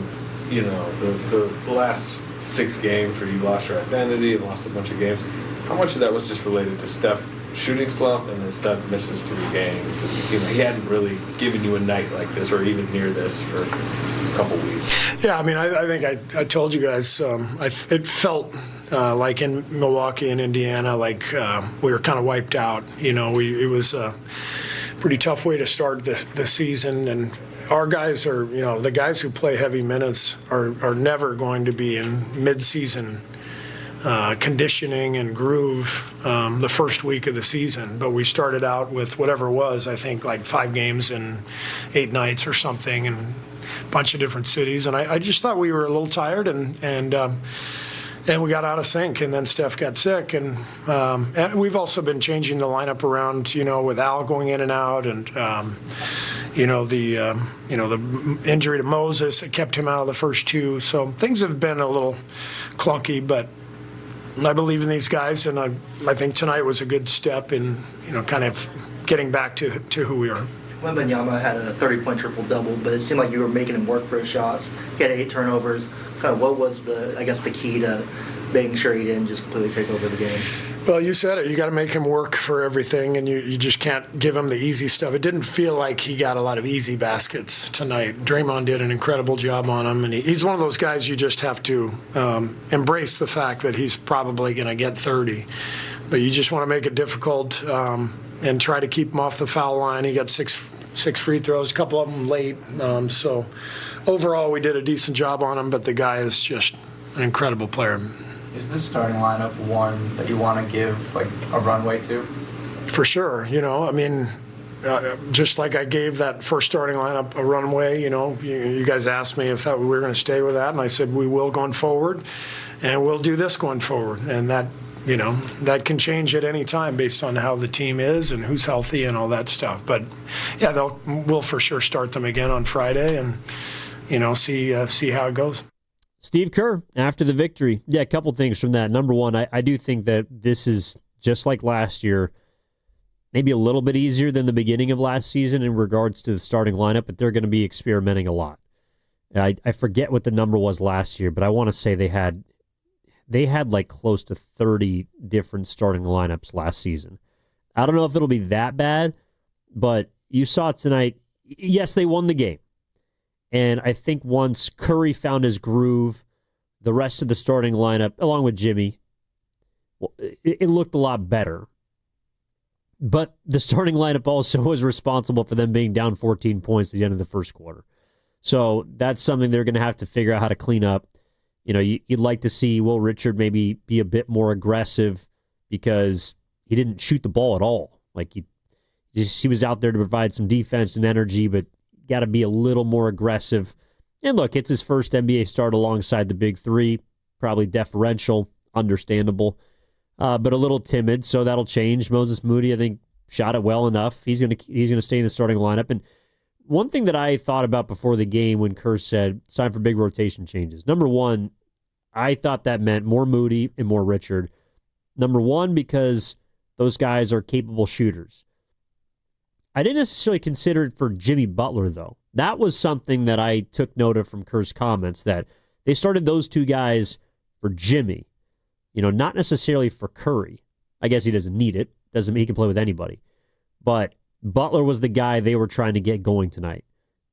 the last 6 games where you lost your identity and lost a bunch of games, how much of that was just related to Steph shooting slump, and then Steph misses 3 games, and he hadn't really given you a night like this or even near this for a couple weeks? Yeah, I mean, I think I told you guys, it felt like in Milwaukee and Indiana, like we were kind of wiped out. It was a pretty tough way to start the season, and our guys are, the guys who play heavy minutes are never going to be in mid-season conditioning and groove the first week of the season. But we started out with whatever it was, I think like 5 games in 8 nights or something, and a bunch of different cities. And I just thought we were a little tired, and we got out of sync, and then Steph got sick, and we've also been changing the lineup around, with Al going in and out, and the injury to Moses, it kept him out of the first 2. So things have been a little clunky, but I believe in these guys, and I think tonight was a good step in kind of getting back to who we are. Wembanyama had a 30-point triple-double, but it seemed like you were making him work for his shots. He had 8 turnovers. Kind of what was the key to making sure he didn't just completely take over the game? Well, you said it. You got to make him work for everything, and you just can't give him the easy stuff. It didn't feel like he got a lot of easy baskets tonight. Draymond did an incredible job on him, and he's one of those guys you just have to embrace the fact that he's probably going to get 30. But you just want to make it difficult and try to keep him off the foul line. He got six free throws, a couple of them late. So overall, we did a decent job on him, but the guy is just an incredible player. Is this starting lineup one that you want to give like a runway to? For sure. Just like I gave that first starting lineup a runway, you guys asked me if we were going to stay with that, and I said we will going forward, and we'll do this going forward. And that that can change at any time based on how the team is and who's healthy and all that stuff. But yeah, we'll for sure start them again on Friday and see how it goes. Steve Kerr, after the victory. Yeah, a couple things from that. Number one, I do think that this is just like last year, maybe a little bit easier than the beginning of last season in regards to the starting lineup, but they're going to be experimenting a lot. I forget what the number was last year, but I want to say they had like close to 30 different starting lineups last season. I don't know if it'll be that bad, but you saw tonight. Yes, they won the game. And I think once Curry found his groove, the rest of the starting lineup, along with Jimmy, it looked a lot better. But the starting lineup also was responsible for them being down 14 points at the end of the first quarter. So that's something they're going to have to figure out how to clean up. You'd like to see Will Richard maybe be a bit more aggressive because he didn't shoot the ball at all. Like he was out there to provide some defense and energy, but got to be a little more aggressive. And look, it's his first NBA start alongside the big three. Probably deferential, understandable, but a little timid, so that'll change. Moses Moody, I think, shot it well enough. He's gonna stay in the starting lineup. And one thing that I thought about before the game when Kerr said it's time for big rotation changes. Number one, I thought that meant more Moody and more Richard. Number one, because those guys are capable shooters. I didn't necessarily consider it for Jimmy Butler, though. That was something that I took note of from Kerr's comments, that they started those two guys for Jimmy, not necessarily for Curry. I guess he doesn't need it. Doesn't mean he can play with anybody. But Butler was the guy they were trying to get going tonight.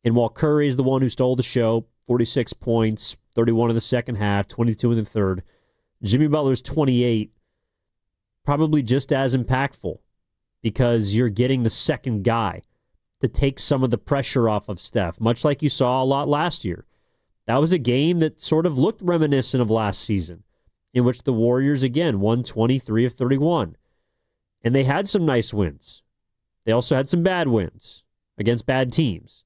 And while Curry is the one who stole the show, 46 points, 31 in the second half, 22 in the third, Jimmy Butler's 28, probably just as impactful, because you're getting the second guy to take some of the pressure off of Steph, much like you saw a lot last year. That was a game that sort of looked reminiscent of last season, in which the Warriors, again, won 23 of 31. And they had some nice wins. They also had some bad wins against bad teams.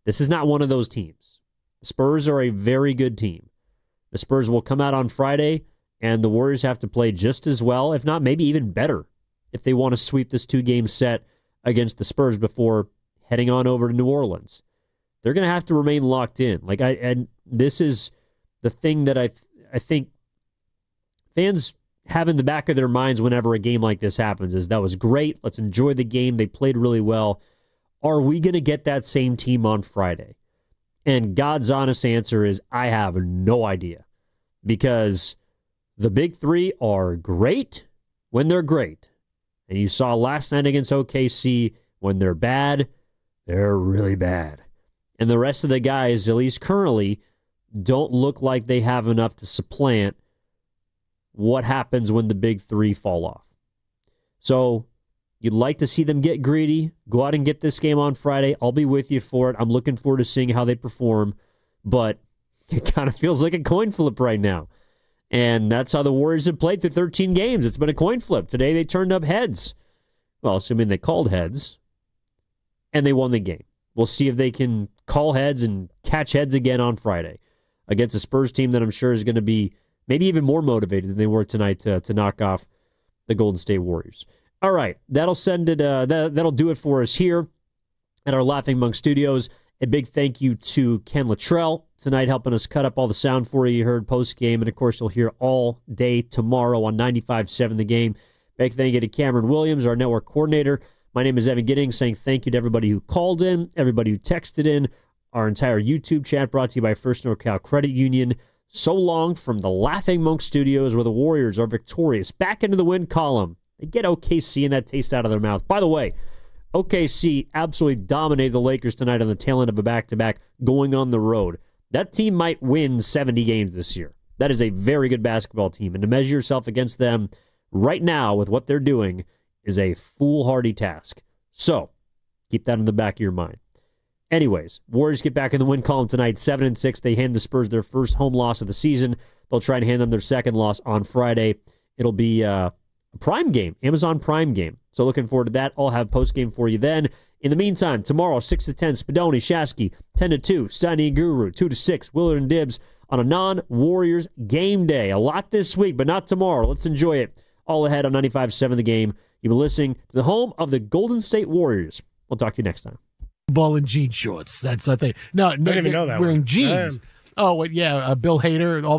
This is not one of those teams. The Spurs are a very good team. The Spurs will come out on Friday, and the Warriors have to play just as well, if not maybe even better, if they want to sweep this two-game set against the Spurs before heading on over to New Orleans. They're going to have to remain locked in. And this is the thing that I think fans have in the back of their minds whenever a game like this happens, is that was great. Let's enjoy the game. They played really well. Are we going to get that same team on Friday? And God's honest answer is, I have no idea. Because the big three are great when they're great. And you saw last night against OKC, when they're bad, they're really bad. And the rest of the guys, at least currently, don't look like they have enough to supplant what happens when the big three fall off. So you'd like to see them get greedy, go out and get this game on Friday. I'll be with you for it. I'm looking forward to seeing how they perform, but it kind of feels like a coin flip right now. And that's how the Warriors have played through 13 games. It's been a coin flip. Today they turned up heads. Well, assuming they called heads, and they won the game. We'll see if they can call heads and catch heads again on Friday against a Spurs team that I'm sure is going to be maybe even more motivated than they were tonight to knock off the Golden State Warriors. All right, that'll do it for us here at our Laughing Monk Studios. A big thank you to Ken Luttrell tonight, helping us cut up all the sound for you. You heard post-game, and of course you'll hear all day tomorrow on 95.7 The Game. Big thank you to Cameron Williams, our network coordinator. My name is Evan Giddings, saying thank you to everybody who called in, everybody who texted in, our entire YouTube chat brought to you by First NorCal Credit Union. So long from the Laughing Monk Studios, where the Warriors are victorious. Back into the win column. They get OKC and that taste out of their mouth. By the way, OKC absolutely dominated the Lakers tonight on the tail end of a back-to-back going on the road. That team might win 70 games this year. That is a very good basketball team. And to measure yourself against them right now with what they're doing is a foolhardy task. So, keep that in the back of your mind. Anyways, Warriors get back in the win column tonight, 7-6. They hand the Spurs their first home loss of the season. They'll try and hand them their second loss on Friday. It'll be a Prime game, Amazon Prime game. So looking forward to that. I'll have post game for you then. In the meantime, tomorrow, 6-10, Spadoni, Shasky, 10-2, Steiny and Guru, 2-6, Willard and Dibbs on a non-Warriors game day. A lot this week, but not tomorrow. Let's enjoy it. all ahead on 95.7 The Game. You've been listening to the home of the Golden State Warriors. We'll talk to you next time. Ball and jean shorts. That's I think. No, I didn't even know that wearing one. jeans. Oh, yeah. Bill Hader. All